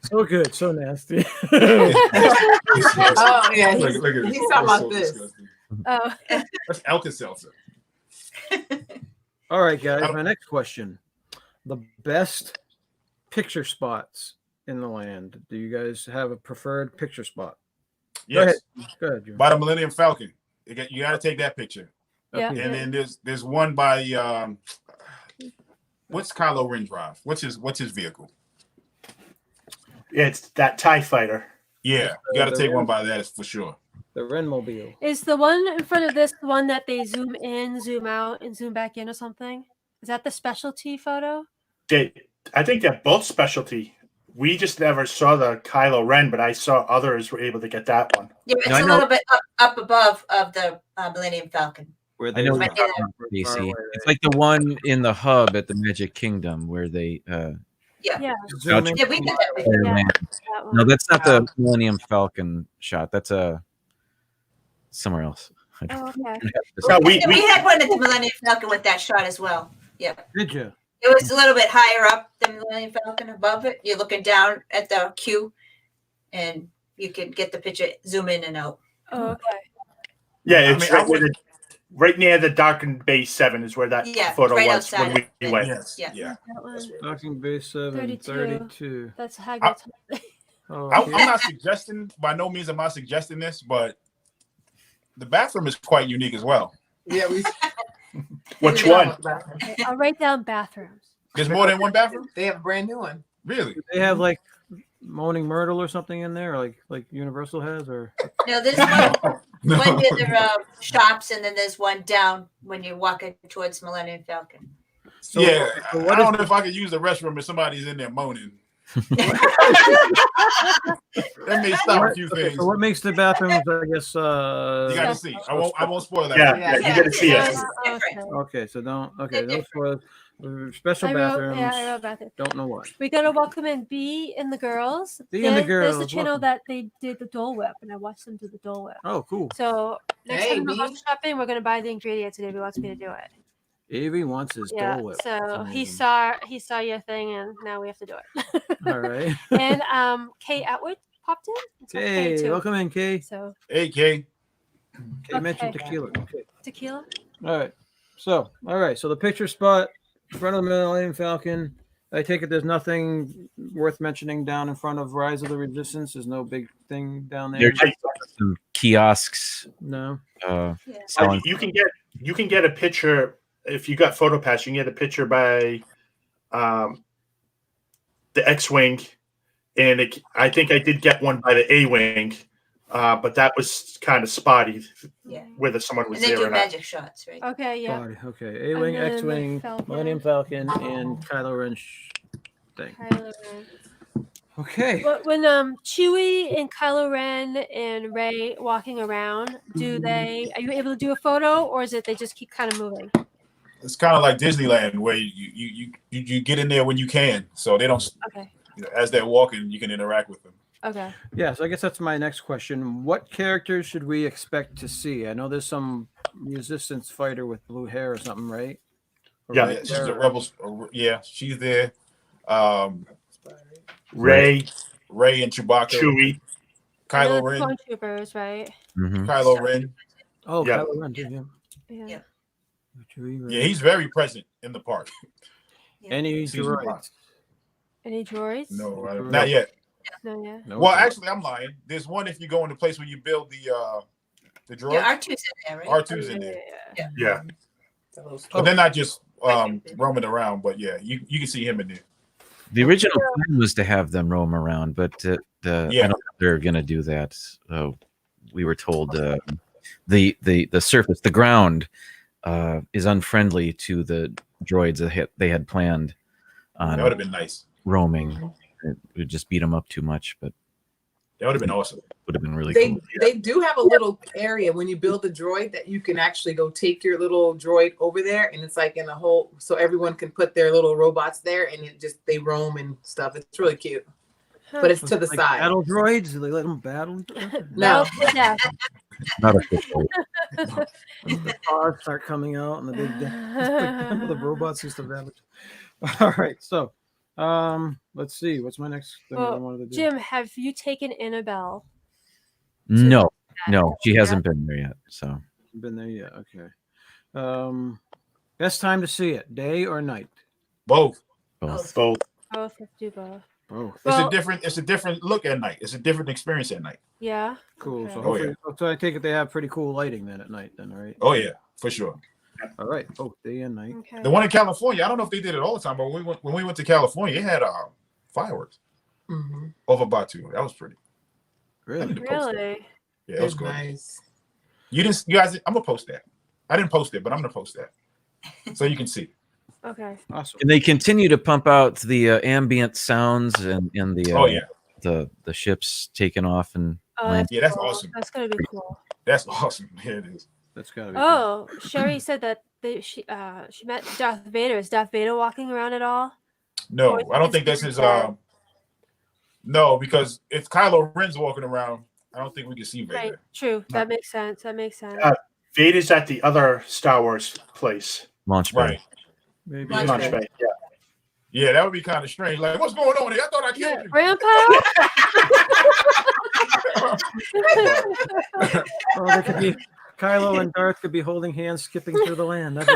so good, so nasty. Oh yeah, Look he's at it. talking about So this. disgusting. Oh, That's Alka-Seltzer. All right, guys. My next question: the best picture spots in the land. Do you guys have a preferred picture spot? Yes. Go ahead, Jim. By the Millennium Falcon. You got to take that picture. yeah. Okay. And then there's one by what's Kylo Ren drive? What's his vehicle? Yeah, it's that TIE fighter. Yeah, you got to take one by that for sure. The Renmobile. Is the one in front of this the one that they zoom in, zoom out, and zoom back in or something? Is that the specialty photo? I think they're both specialty. We just never saw the Kylo Ren, but I saw others were able to get that one. Yeah, it's No, I a know- little bit up above of the Millennium Falcon. Where I know they- what you're talking about, Casey. It's like the one in the hub at the Magic Kingdom where they Yeah, Zoom in. Yeah, we did that. Before. Yeah. land. that one. No, that's not the Millennium Falcon shot. That's somewhere else. Oh, okay. No, we Yeah, we had one at the Millennium Falcon with that shot as well. Yeah. Did you? It was a little bit higher up than Millennium Falcon above it. You're looking down at the queue and you can get the picture, zoom in and out. Oh, okay. yeah, it's I mean, right near the Darkened Bay 7 is where that Yeah, photo right was outside when we of it. went. Yes. Yeah. Yeah. That one. That's right. Docking Bay 7, 32. 32. That's Hagrid's. Oh, I'm okay. not suggesting, by no means am I suggesting this, but the bathroom is quite unique as well. Yeah, we Which They one? have a bathroom. Okay, I'll write down bathrooms. There's more than one bathroom? They have a brand new one. Really? Do they have like Moaning Myrtle or something in there, or like Universal has, or No, there's one near the shops, and then there's one down when you're walking towards Millennium Falcon. So- Yeah. so I what don't is- know if I could use the restroom if somebody's in there moaning. That may stop a few okay, things. so what makes the bathrooms? I guess. You got to see. I won't spoil that. Yeah, for you. yeah, you got to see it. It's different. Okay, so don't. Okay, They're no different. spoilers. Special I bathrooms. wrote bathroom. Don't know what. We gotta welcome in B and the girls. B and the There's the girls, channel welcome. that they did the Dole Whip, and I watched them do the Dole Whip. Oh, cool. So next Hey, time we're B. house shopping, we're gonna buy the ingredients, and Davey wants me to do it. Avie wants his Yeah. Dole Whip. So That's he amazing. saw your thing, and now we have to do it. All right. And Kay Atwood popped in. It's got K Okay, too. welcome in, Kay. So Hey, Kay. Kay mentioned Okay. tequila. Okay. tequila. All right. So, the picture spot in front of the Millennium Falcon. I take it there's nothing worth mentioning down in front of Rise of the Resistance. There's no big thing down there. There's some kiosks No. Yeah. selling. You can get a picture if you got PhotoPass. You can get a picture by the X-wing, and I think I did get one by the A-wing, but that was kind of spotty Yeah. whether someone was And they there do or not. magic shots, right? Okay, yeah. Body. Okay. A-wing, And then the X-wing, Falcon. Millennium Falcon, and Kylo Ren thing. Kylo Ren. Okay. When Chewie and Kylo Ren and Rey walking around, are you able to do a photo, or is it they just keep kind of moving? It's kind of like Disneyland where you get in there when you can. So they don't, Okay. as they're walking, you can interact with them. Okay. Yeah, so I guess that's my next question. What characters should we expect to see? I know there's some resistance fighter with blue hair or something, right? Or Yeah. red Yeah, she's hair. a rebel. Yeah, she's there. Ray, Ray and Chewbacca. Chewie. Kylo And the Ren. Clone Troopers, right? Mhm. Kylo Ren. Oh, Yeah. Kylo Ren, too, yeah. Yeah. Yeah. Chewie, Yeah, Rey. he's very present in the park. Any Season droids? one. Any droids? No, not yet. No, yeah. No, Well, okay. actually, I'm lying. There's one if you go in the place where you build the droid. Yeah, R2's in there, right? R2's in there, Yeah. but they're not just roaming around. But yeah, you can see him in there. The original plan was to have them roam around, but I don't Yeah. think they're going to do that. We were told the surface, the ground, is unfriendly to the droids that they had planned on That would have been nice. roaming. It would just beat them up too much, but That would have been awesome. would have been really They cool. they do have a little area when you build a droid that you can actually go take your little droid over there, and it's like in a whole, so everyone can put their little robots there, and they roam and stuff. It's really cute, but it's to the Like side. battle droids? Do they let them battle? No. Yeah. Not officially. The cars start coming out and the big the robots used to battle. All right, so let's see. What's my next thing I Well, wanted to do? Jim, have you taken Annabelle? No, she hasn't been there yet. So Been there yet? Okay. Best time to see it, day or night? Both. both. Both. Both. Let's do both. Both. Well- It's a different look at night. It's a different experience at night. Yeah. Cool. Okay. So Oh, hopefully, so I take it they have pretty cool lighting then at night. Then, all right. Oh yeah, for sure. All right. Both day and night. Okay. The one in California, I don't know if they did it all the time, but when we went to California, it had fireworks Mhm. over Batu. That was pretty. Really? to post it. Really? Yeah, it was It's good. nice. You guys. I'm gonna post that. I didn't post it, but I'm gonna post that so you can see. Okay. Awesome. And they continue to pump out the ambient sounds and the Oh yeah, the ships taking off and Oh, land. Yeah, that's cool. awesome. That's gonna be cool. that's awesome. Yeah, it is. That's gotta be. cool. Oh, Sherry said that she met Darth Vader. Is Darth Vader walking around at all? No, Or I don't is think this it is that- no, because if Kylo Ren's walking around, I don't think we can see Vader. Right. True. That makes sense. That makes sense. Vader's at the other Star Wars place. launch pad. Right. Maybe. Launch Launch pad. pad, yeah. Yeah, that would be kind of strange. Like, what's going on here? I thought I Yeah, killed you. Grandpa. Or they could be Kylo and Darth could be holding hands, skipping through the land. That'd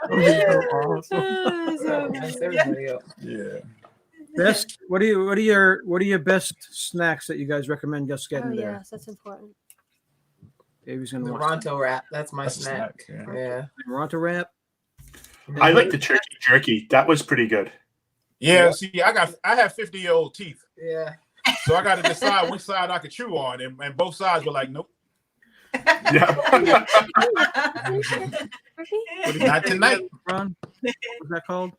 be awesome. So Nice, good. everybody up. Yeah. Best. What are your best snacks that you guys recommend just Oh getting there? yes, that's important. Avery's gonna watch Toronto wrap. That's my That's a snack. snack, Yeah. Toronto wrap. I like the turkey jerky. That was pretty good. Yeah, see, I have 50-year-old teeth, Yeah. so I got to decide which side I could chew on, and both sides were like, nope, Yeah. not tonight. Ron, what's that called?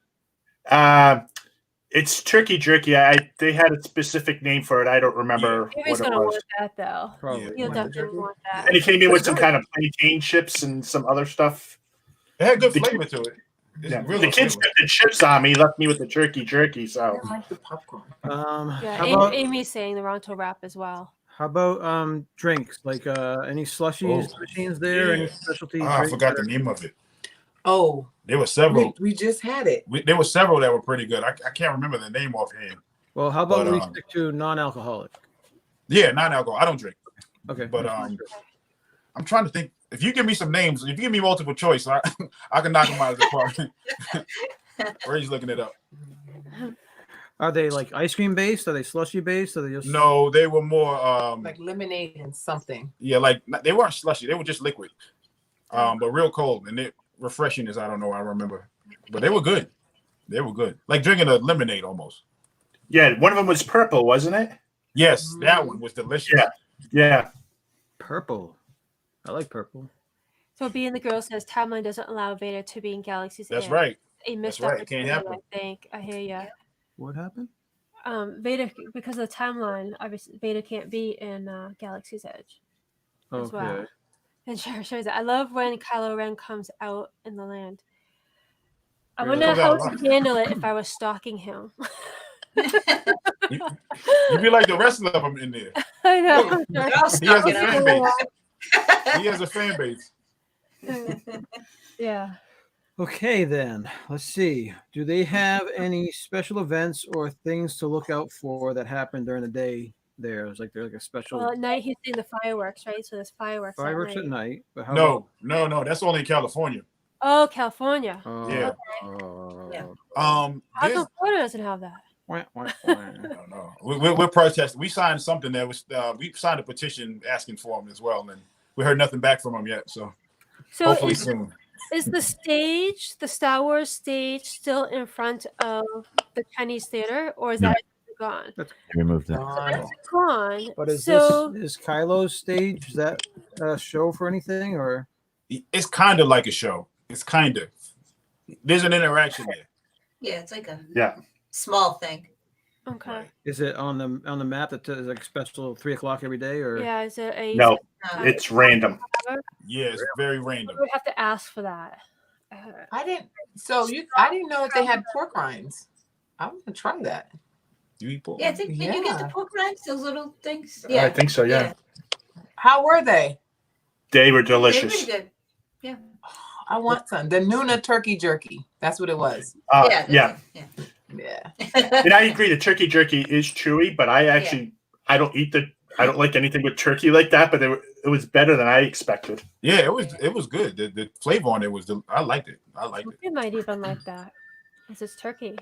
It's turkey jerky. They had a specific name for it. I don't remember Avery's what it gonna was. want that though. Probably. He'll Yeah. definitely want that. And it came in with some That's kind of plantain chips and some other stuff. It had good The flavor to it. It's Yeah. real The kids flavor. put the chips on me, left me with the turkey jerky. So I like the popcorn. Yeah, How about Amy's saying the Ronto wrap as well. drinks? Like any slushies machines there? Any Yeah. specialty I drinks? forgot the name of it. Oh, There were several. we just had it. There were several that were pretty good. I can't remember the name offhand. Well, how about But, we stick to non-alcoholic? Yeah, non-alcohol. I don't drink, Okay. but I'm trying to think. If you give me some names, if you give me multiple choice, I can knock them out of the park. Ray's looking it up. Are they like ice cream based? Are they slushy based? Are they just No, they were more Like lemonade and something. yeah, like they weren't slushy. They were just liquid, but real cold and it refreshing as I don't know. I remember, but they were good. They were good, like drinking a lemonade almost. yeah, one of them was purple, wasn't it? Yes, that one was delicious. Yeah. Yeah. purple? I like purple. So being the girl says timeline doesn't allow Vader to be in Galaxy's That's Edge. right. A missed right. It can't opportunity, happen. I think. I hear ya. What happened? Vader, because of the timeline, obviously Vader can't be in Galaxy's Edge as Okay. well. And shows that. I love when Kylo Ren comes out in the land. I Really? wonder Comes how out a to lot. handle it if I was stalking him. You'd be like the rest of them in there. I know. They're all He has stuck a in fan it. base. He has a fan base. Yeah. Okay, then let's see. Do they have any special events or things to look out for that happen during the day? There, it's like there's like a special Well, at night he's seeing the fireworks, right? So there's fireworks. fireworks at at night. night. But how about, No. That's only in California. Oh, California. Yeah. Yeah. How There's- come Florida doesn't have that? wah, wah, I wah. don't know. We're protesting. We signed something that was. We signed a petition asking for them as well, and we heard nothing back from them yet. So So hopefully is, soon. is the stage, the Star Wars stage, still in front of the Chinese theater, or is No. that gone? I removed that. That's gone. But is so this is Kylo's stage? Is that a show for anything or? It's kind of like a show. It's kind of. There's an interaction there. Yeah, it's like a Yeah. small thing. okay. Is it on the map that is like special 3:00 every day or? Yeah, is it a? No, Um, it's random. Yeah, it's very random. We have to ask for that. I didn't. So I didn't know that they had pork rinds. I'm gonna try that. You eat pork? yeah, did you get the Yeah. pork rinds? Those little things? I Yeah. think so. Yeah. How were they? They were They're delicious. pretty good. I want some. The Nuna turkey jerky. That's what it was. Yeah. Yeah. Yeah. And I agree. The turkey jerky is chewy, but I don't like anything with turkey like that. But it was better than I expected. Yeah, it was good. The flavor on it was. I liked it. I liked it. You might even like that. This is turkey.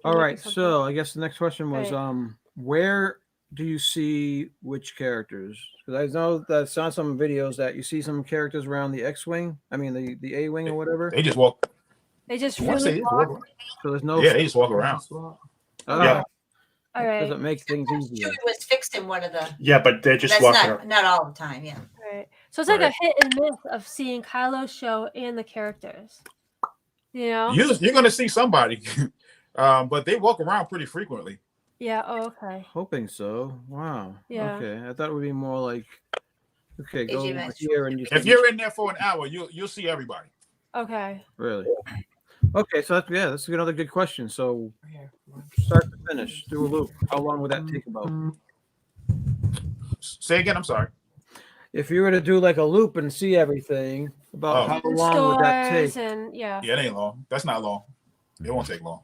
All Maybe right. something- So I guess the next question was, Right. where do you see which characters? Because I know that I saw some videos that you see some characters around the X-wing. I mean the A-wing or whatever. They just walk. They just I want to say really they just walk. walk. So there's no. Yeah, they just walk around. Oh, Yeah. All right. Doesn't make things easier. Chewie was fixed in one of the. Yeah, but they're just That's walking not around. not all the time. Yeah. All right. So it's like a Right. hit and miss of seeing Kylo's show and the characters. You know? You're gonna see somebody, but they walk around pretty frequently. Yeah. Oh, okay. Hoping so. Wow. Yeah. Okay. I thought it would be more like, okay, go AJ over Vance. here and you. If you're in there for an hour, you'll see everybody. Okay. Really. Okay, so that's another good question. So Here. start to finish, do a loop. How long would that take about? Say again. I'm sorry. If you were to do like a loop and see everything, about Oh. how And long would that stores take? and yeah. Yeah, it ain't long. That's not long. It won't take long.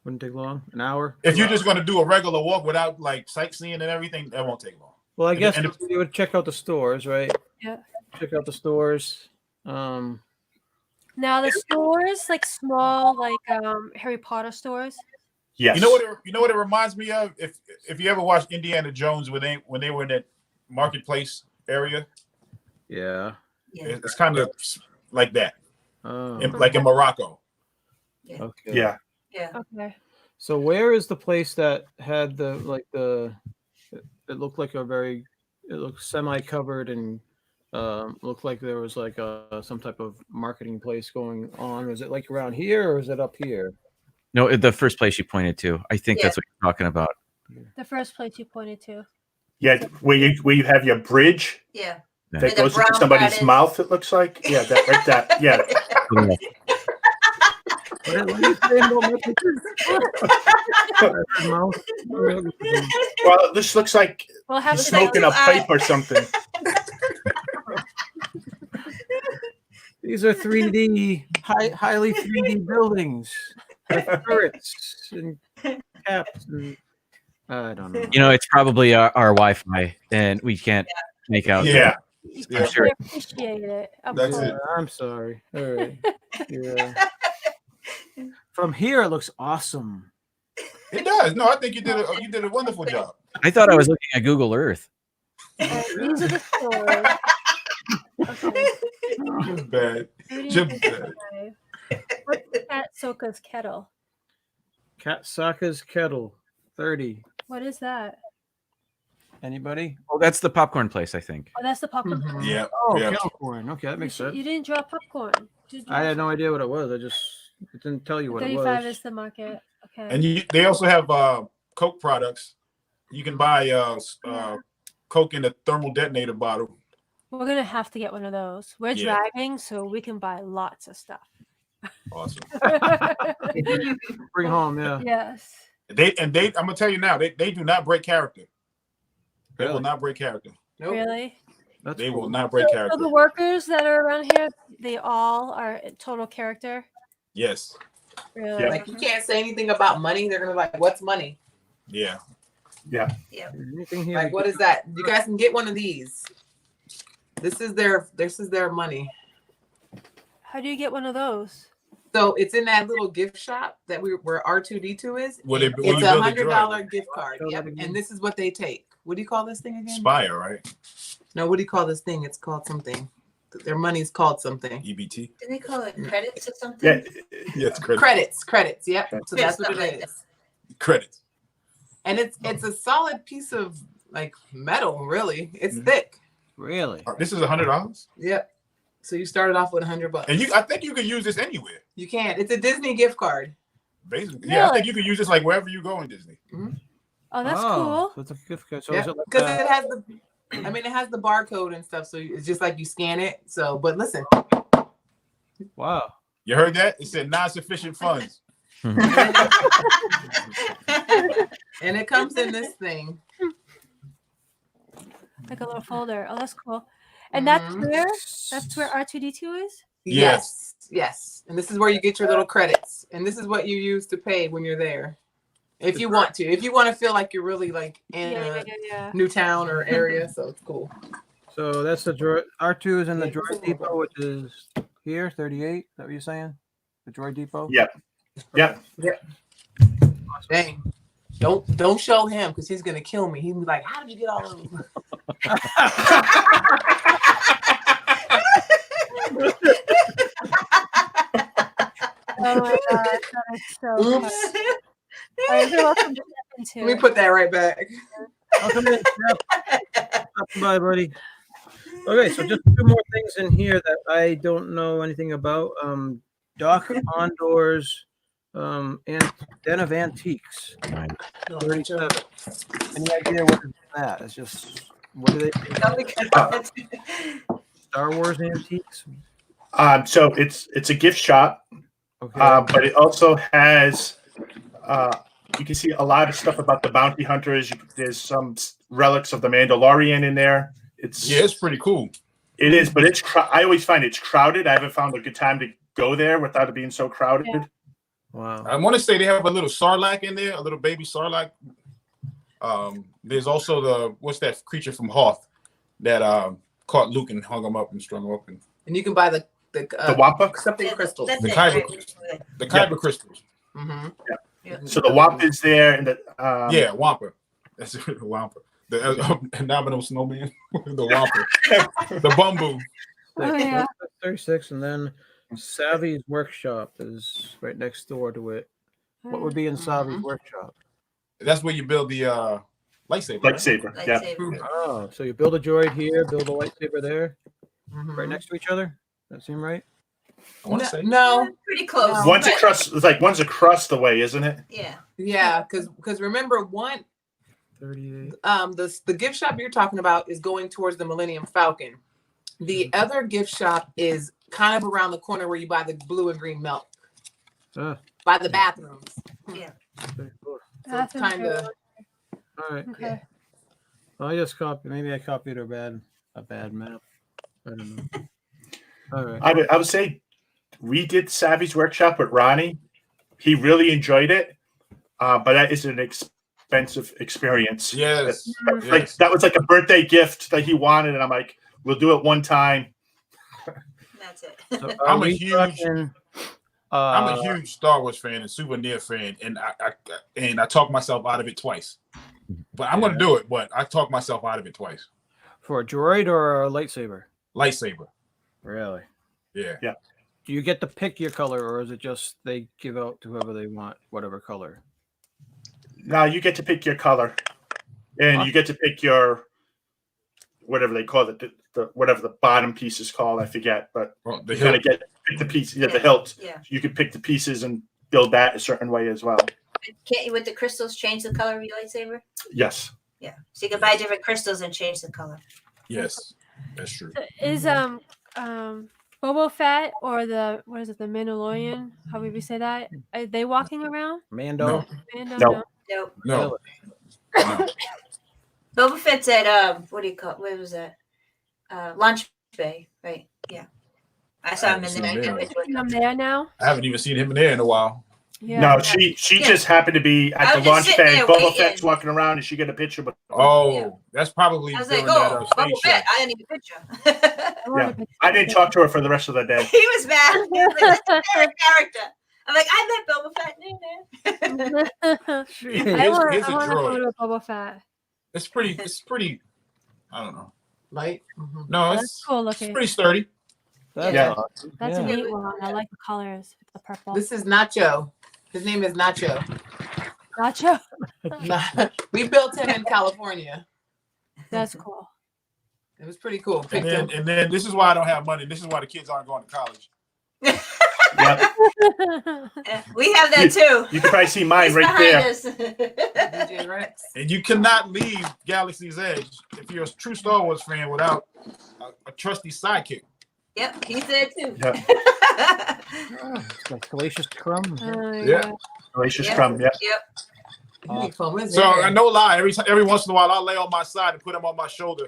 Wouldn't take long. An hour. If you're just gonna do a regular walk without like sightseeing and everything, that won't take long. Well, I guess and you would check out the stores, right? Yeah. Check out the stores. Now the stores, like small, like Harry Potter stores. Yes. You know what it reminds me of? If you ever watched Indiana Jones when they were in that marketplace area, Yeah. Yeah. It's kind of like that, Oh. like in Morocco. Okay. Yeah. Yeah. Okay. So where is the place that had it looked like it looked semi-covered and looked like there was like some type of marketing place going on. Was it like around here or is it up here? No, the first place you pointed to. I think Yeah. that's what you're talking about. The first place you pointed to. Yeah, where you have your bridge Yeah. that Where the goes into brown somebody's part is. mouth. It looks like. Yeah, that right. That yeah. What are you saying about my picture? Well, this looks like We'll have he's to smoking a pipe or something. These are 3D, highly 3D buildings with turrets and caps and I don't know. You know, it's probably our Wi-Fi, and we can't make out. Yeah. You Yeah. can't Sure. appreciate it. Up That's close. it. I'm sorry. All right. Yeah. From here, it looks awesome. It does. No, I think you did a wonderful job. I thought I was looking at Google Earth. These are the stores. Okay. Jim's bad. Beauty Jim's is bad. five. What's Kat Soka's kettle? Kat Saka's kettle, 30. What is that? Anybody? Oh, that's the popcorn place, I think. Oh, that's the popcorn. Mhm. place. Yeah. Oh, Yeah. kettle corn. Okay, that makes sense. You didn't draw popcorn. Did you? I had no idea what it was. It didn't tell you what it 35 was. is the market. Okay. And they also have Coke products. You can buy Coke in a thermal detonator bottle. We're gonna have to get one of those. We're Yeah. driving, so we can buy lots of stuff. Awesome. Bring home, yeah. Yes. I'm gonna tell you now, they do not break character. They will Really? not break character. Nope. Really? That's They cool. will not break So character. the workers that are around here, they all are total character. Yes. Really? Yeah. Like you can't say anything about money. They're gonna be like, "What's money? Yeah. Anything here? Like what is that? You guys can get one of these. This is their money." How do you get one of those? So it's in that little gift shop that where R2D2 is. Will it- will It's you a build a drug? $100 gift card. Show that Yep. again. And this is what they take. What do you call this thing again? Spire, right? No, what do you call this thing? It's called something. Their money's called something. EBT. Did they call it credits or something? Yeah. Yes, credit. Credits. Yep. So that's what Something it like is. Credits. And it's a solid piece of like metal, really. It's Mhm. thick. Really? This is $100, Yep. So you started off with $100. and I think you could use this anywhere. You can. It's a Disney gift card. Basically, yeah. I Really? think you could use this like wherever you go in Disney. Oh, that's cool. That's a gift card. So Yeah, is it like because it has it has the barcode and stuff. So it's just like you scan it. So, but listen, wow. You heard that? It said non-sufficient funds. and it comes in this thing. Like a little folder. Oh, that's cool. And that's Mhm. where R2D2 is? Yes. Yes. And this is where you get your little credits. And this is what you use to pay when you're there. If you want to. If you want to feel like you're really like in Yeah. a new town or area. So it's cool. So that's the droid. R2 is in the Yeah, Droid it's a Depot, little which is here, 38. Is that what you're saying? The Droid Depot? Yep. Yep. Dang. Don't show him because he's gonna kill me. He'd be like, "How did you get all of them?" Oh my god, that is so funny. Oops. All right, you're welcome to step into Let me it. put that right back. Welcome in, Jeff. Bye, buddy. Okay, so just two more things in here that I don't know anything about. Doc Ondor's and Den of Antiques. 37. Any idea what is that? It's just what do they Star Wars antiques? So it's a gift shop, Okay. but it also has you can see a lot of stuff about the bounty hunters. There's some relics of the Mandalorian in there. It's pretty cool. It is, but I always find it's crowded. I haven't found a good time to go there without it being so crowded. Yeah. Wow. I want to say they have a little Sarlacc in there, a little baby Sarlacc. There's also what's that creature from Hoth that caught Luke and hung him up and strung him up, and And you can buy the Wampa. something crystals. The Kyber crystals. Mm-hmm. So the Wampa is there, and the Yeah, Wampa. That's the Wampa. The Abominable Snowman, the Whopper, the Bumbu. Oh, yeah. 36, and then Savvy's Workshop is right next door to it. What would be in Savvy's Workshop? That's where you build the lightsaber. Right? Lightsaber. Yeah. Lightsaber. Oh, so you build a droid here, build a lightsaber there, Mhm. right next to each other? That seem right? I want to say. No, Pretty close. One's but- across. It's like one's across the way, isn't it? Yeah. yeah, because remember 38. the gift shop you're talking about is going towards the Millennium Falcon. The other gift shop is kind of around the corner where you buy the blue and green milk by the bathrooms. 34. So it's kind of All right. Okay. Well, I just copied. Maybe I copied a bad map. I don't know. All right. I would say we did Savvy's Workshop with Ronnie. He really enjoyed it, but that is an expensive experience. Yes. Like Yes. that was like a birthday gift that he wanted, and I'm like, we'll do it one time. That's it. So I'm are a we huge- talking, I'm a huge Star Wars fan and souvenir fan, and I talked myself out of it twice. But I'm gonna do it. But I talked myself out of it twice. for a droid or a lightsaber. Lightsaber. Really? Yeah. Do you get to pick your color, or is it just they give out to whoever they want, whatever color? Now you get to pick your color, and you get to pick your whatever they call it, the whatever the bottom piece is called. I forget, but Well, the you kind hilt. of pick the piece, the hilt. Yeah. You can pick the pieces and build that a certain way as well. Can't you with the crystals change the color of your lightsaber? Yes. Yeah. So you can buy different crystals and change the color. Yes, that's true. So is Boba Fett or the the Mandalorian? How would we say that? Are they walking around? Mando. No. Mando? No. Nope. No. Boba Fett's at what do you call? Where was that? Lunch Bay, right? Yeah. I saw him in haven't there. seen him there. I'm there now. I haven't even seen him in there in a while. Yeah. No, she Yeah. just happened to be I at was the just launch sitting pad. there Boba waiting. Fett's walking around, and she got a picture. But Oh, Yeah. that's probably I was during like, that oh, stage Boba show. Fett. I didn't need a picture. I want yeah. a picture. I didn't talk to her for the rest of the day. He was mad. He was like, "That's a favorite character." I'm like, I met Boba Fett. I Here's want a a droid. photo of Boba Fett. It's pretty. I don't know. light. No, That's it's, cool it's looking. pretty sturdy. That's Yeah. awesome. That's Yeah. a neat one. I like the colors, the purple. This is Nacho. His name is Nacho. Gotcha. We built him in California. That's cool. It was pretty cool. And Picked him. then this is why I don't have money. This is why the kids aren't going to college. Yep. We have that too. You can probably see mine He's right behind there. us. DJ Rex. And you cannot leave Galaxy's Edge if you're a true Star Wars fan without a trusty sidekick. Yep, he's there too. Yep. It's like Salacious Crumb. Yeah. Gracious Yep. Crumb. Yep. Yep. So I no lie, every once in a while I'll lay on my side and put him on my shoulder.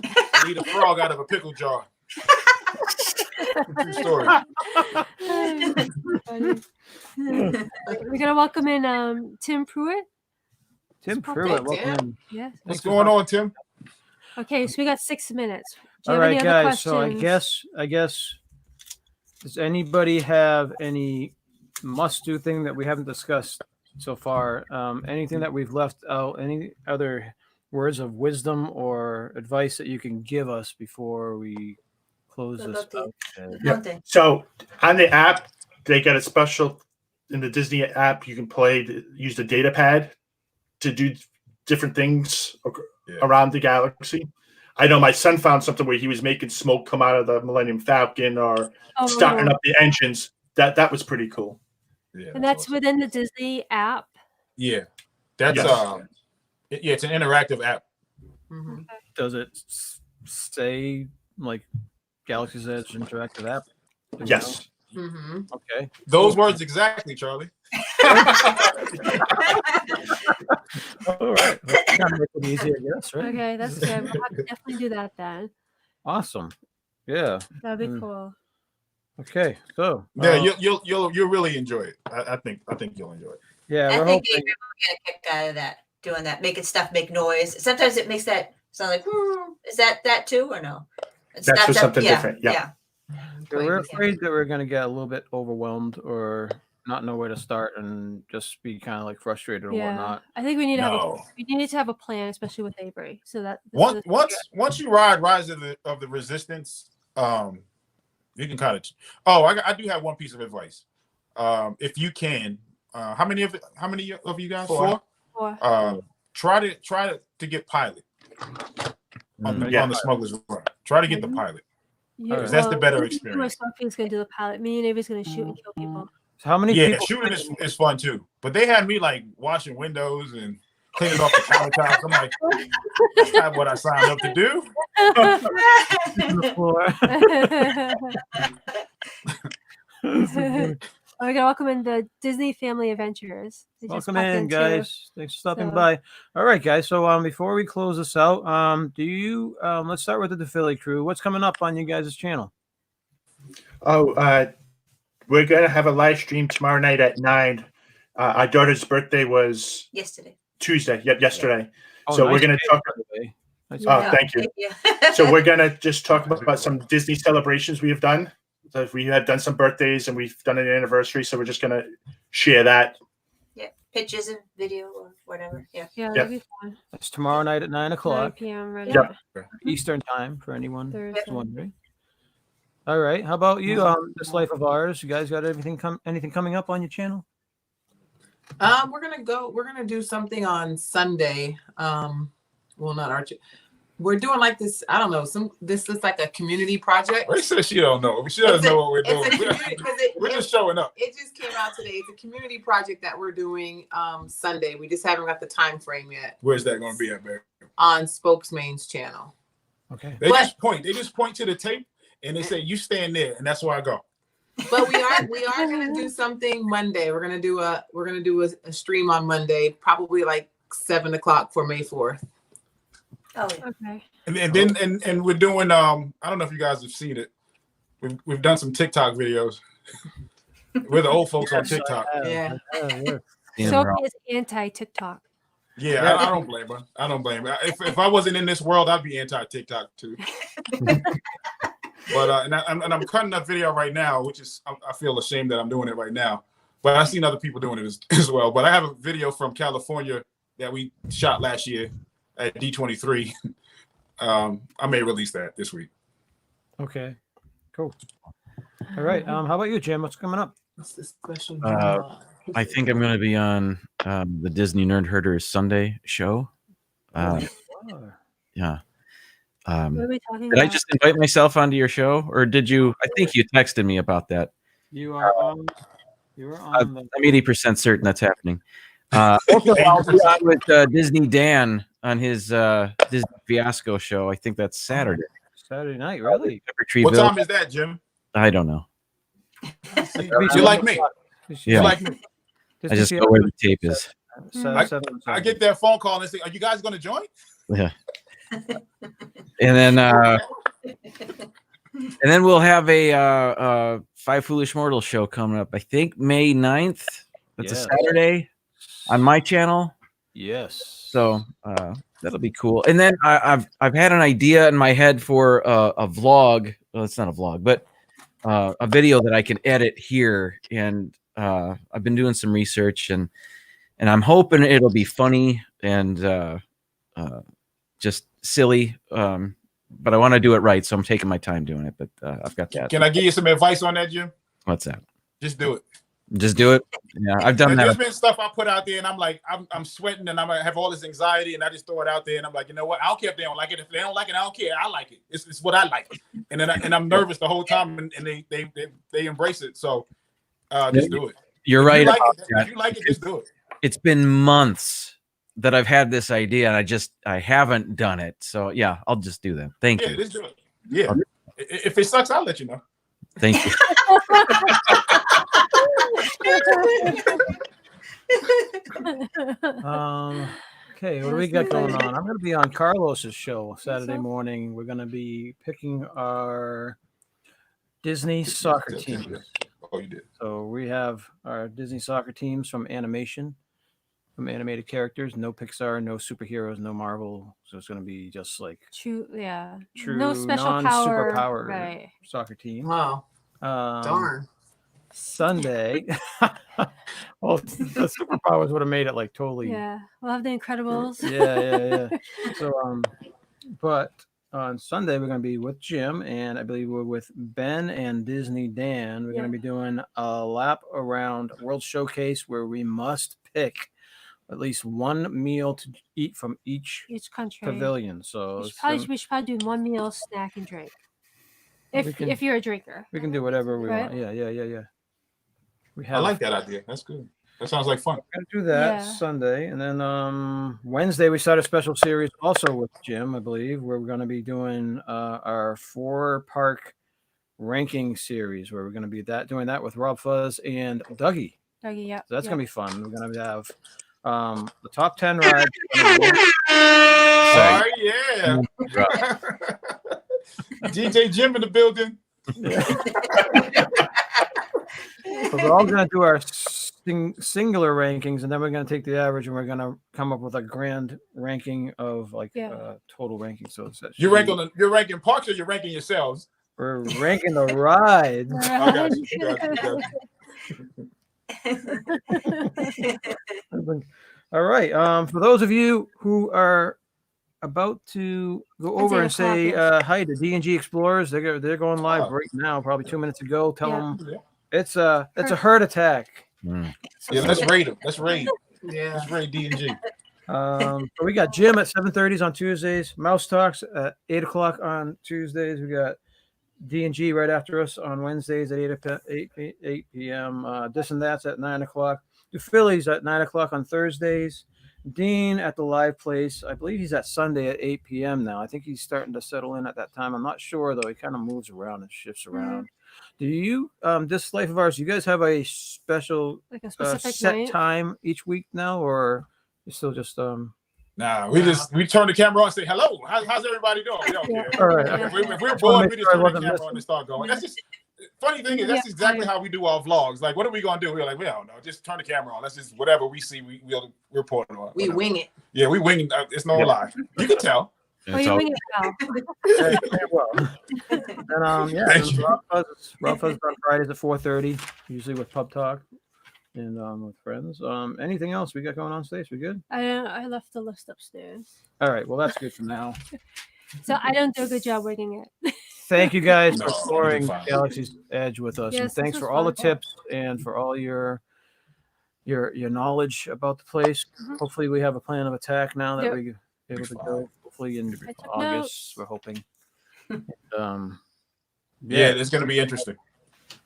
And eat a frog out of a pickle jar. True story. We're gonna welcome in Tim Pruitt. Tim Pop Pruitt, it, welcome Tim. in. Yes. What's going on, Tim? Okay, so we got 6 minutes. Do you All have any right, other guys. So questions? I guess, does anybody have any must-do thing that we haven't discussed so far? Anything that we've left out? Any other words of wisdom or advice that you can give us before we close What this about out? One thing. So on the app, they got a special in the Disney app. You can use the data pad to do different things around the galaxy. I know my son found something where he was making smoke come out of the Millennium Falcon or starting up the engines. That was pretty cool. Yeah, And that's awesome. within the Disney app. Yeah. That's Yes. it's an interactive app. Mhm. Does it say like Galaxy's Edge interactive app? Do we Yes. Mhm. know? Okay. Those words exactly, Charlie. All right. That's kind of make it easy, I guess, right? Okay, that's good. We'll have to definitely do that then. Awesome. Yeah. That'd be Mm. cool. Okay. So Yeah, you'll really enjoy it. I think you'll enjoy it. yeah, I we're think hoping. Gabriel will get a kick out of that, doing that, making stuff make noise. Sometimes it makes that sound like, is that too or no? It's That's not for something different, yeah. We're afraid that we're going to get a little bit overwhelmed or not know where to start and just be kind of like frustrated or Yeah, whatnot. I think we need to No. have a plan, especially with Avery, so that Once you ride Rise of the Resistance, you can kind of. Oh, I do have one piece of advice. If you can, how many of you guys? Four. Try to get pilot on the Smuggler's Run. Try to get the pilot. Because that's the better experience. Sophie's gonna do the pilot. Me and Avery's gonna shoot and kill people. So how many people? Shooting is fun too. But they had me like washing windows and cleaning off the countertops. I'm like, that's not what I signed up to do. We're gonna welcome in the Disney Family Adventures. Welcome in, guys. Thanks for stopping by. All right, guys. So before we close this out, let's start with the Philly crew. What's coming up on you guys' channel? We're gonna have a live stream tomorrow night at 9. Our daughter's birthday was Tuesday. Yesterday. So we're gonna talk. Thank you. So we're gonna just talk about some Disney celebrations we have done. So we have done some birthdays and we've done an anniversary. So we're just gonna share that. Yeah, pictures and video or whatever. Yeah. That'd be fun. It's tomorrow night at 9 o'clock 9 p.m. Right Eastern time for anyone Thursday. wondering. All right. How about you? This Life of Ours. You guys got anything coming up on your channel? We're gonna do something on Sunday. Well, not our. We're doing like this. I don't know. This is like a community project. She said she don't know. She doesn't know what we're doing. We're just showing up. It just came out today. It's a community project that we're doing Sunday. We just haven't got the time frame yet. Where's that going to be at, Barry? On Spokesman's channel. Okay. They just point to the tape and they say you stand there, and that's where I go. But we are gonna do something Monday. We're gonna do a stream on Monday, probably like 7 o'clock for May 4th. Oh, yeah. Okay. And we're doing I don't know if you guys have seen it. We've done some TikTok videos. We're the old folks on TikTok. Yeah. Sophie is anti-TikTok. Yeah, I don't blame her. I don't blame her. If I wasn't in this world, I'd be anti-TikTok too. But I'm cutting that video right now, which is I feel ashamed that I'm doing it right now. But I've seen other people doing it as well. But I have a video from California that we shot last year at D23. I may release that this week. Okay, cool. All right. How about you, Jim? What's coming up? What's this special? I think I'm going to be on the Disney Nerd Herders Sunday show. Yeah. What are we talking Did about? I just invite myself onto your show, or did you? I think you texted me about that. You are on. You are on. I'm 80% certain that's happening. Also, I'll be on with Disney Dan on his Disney Fiasco show. I think that's Saturday. Saturday night, really? What time is that, Jim? I don't know. You like me? Yeah. You like me? I just know where the tape is. I get that phone call and they say, "Are you guys going to join?" Yeah. And then we'll have a Five Foolish Mortals show coming up. I think May 9th. That's a Saturday on my channel. Yes. So that'll be cool. And then I've had an idea in my head for a vlog. Well, it's not a vlog, but a video that I can edit here. And I've been doing some research and I'm hoping it'll be funny and just silly. But I want to do it right, so I'm taking my time doing it. But I've got that. Can I give you some advice on that, Jim? What's that? Just do it. Just do it. Yeah, I've done that. There's been stuff I put out there, and I'm like, I'm sweating, and I have all this anxiety, and I just throw it out there, and I'm like, you know what? I don't care if they don't like it. If they don't like it, I don't care. I like it. It's what I like, and then I'm nervous the whole time, and they embrace it. So just do it. You're right. If you like it, just do it. It's been months that I've had this idea, and I haven't done it. So yeah, I'll just do that. Thank you. Just do it. Yeah. If it sucks, I'll let you know. Thank you. Okay, what do we got going on? I'm going to be on Carlos's show Saturday morning. We're going to be picking our Disney soccer team. Oh, you did. So we have our Disney soccer teams from animation, from animated characters. No Pixar, no superheroes, no Marvel. So it's going to be just like true no special non-superpower right. soccer team. Wow. Darn. Sunday. Well, the superpowers would have made it like totally. Yeah, we'll have the Incredibles. Yeah. So, but on Sunday we're going to be with Jim, and I believe we're with Ben and Disney Dan. We're going to be doing a lap around World Showcase where we must pick at least one meal to eat from each country pavilion. So we should probably do one meal, snack, and drink. If you're a drinker, we can do whatever we want. Yeah. I like that idea. That's good. That sounds like fun. We're gonna do that Sunday, and then Wednesday we start a special series also with Jim, I believe, where we're going to be doing our 4-park ranking series, where we're going to be doing that with Rob Fuzz and Dougie. Yeah. So that's going to be fun. We're going to have the top 10 rides. Oh yeah. DJ Jim in the building. So we're all going to do our singular rankings, and then we're going to take the average, and we're going to come up with a grand ranking of total ranking. So it's you're ranking parks, or you're ranking yourselves? We're ranking the rides. I got you. All right. For those of you who are about to go over and say hi to D&G Explorers, they're going live right now, probably 2 minutes ago. Tell them it's a heart attack. Yeah, let's rate them. Let's rate D&G. So we got Jim at 7:30 on Tuesdays, Mouse Talks at 8 o'clock on Tuesdays. We got D&G right after us on Wednesdays at 8 p.m. This and That's at 9 o'clock. The Phillies at 9 o'clock on Thursdays. Dean at the Live Place. I believe he's at Sunday at 8 p.m. now. I think he's starting to settle in at that time. I'm not sure, though. He kind of moves around and shifts around. Do you, this Life of Ours, you guys have a special set time each week now, or you still just Nah, we turn the camera on and say hello. How's everybody doing? We don't care. All right. If we're bored, we just turn the camera on and start going. That's just funny thing is that's exactly how we do our vlogs. Like, what are we gonna do? We're like, we don't know. Just turn the camera on. Let's just whatever we see, we'll report on. We wing it. Yeah, we wing it. It's no lie. You can tell. You wing it now. And Rob Fuzz on Fridays at 4:30, usually with Pub Talk and with friends. Anything else we got going on, Stace? We good? I left the list upstairs. All right, well that's good for now. So I don't do a good job winging it. Thank you guys for exploring Galaxy's Edge with us, and thanks for all the fun. tips and for all your knowledge about the place. Hopefully, we have a plan of attack now that we're able to go. Hopefully in August, we're hoping. It's going to be interesting.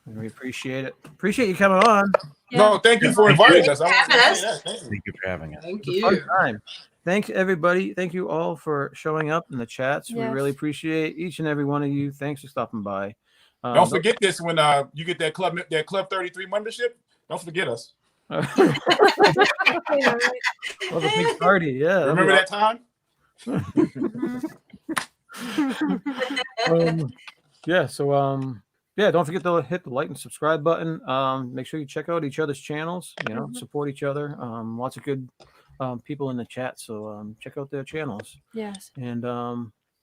We appreciate it. Appreciate you coming on. No, thank you for inviting us. Thank you for having us. Thank you. Fun time. Thanks everybody. Thank you all for showing up in the chats. We really appreciate each and every one of you. Thanks for stopping by. Don't forget this when you get that Club 33 membership. Don't forget us. Well, the big party, yeah. Remember that time? Don't forget to hit the like and subscribe button. Make sure you check out each other's channels, support each other. Lots of good people in the chat, so check out their channels. Yes. And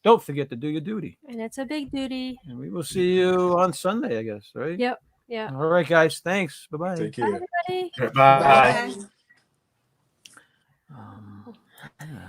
don't forget to do your duty. And it's a big duty. And we will see you on Sunday, I guess, right? Yep. Yeah. All right, guys. Thanks. Bye-bye. Take care. Bye, everybody. Bye.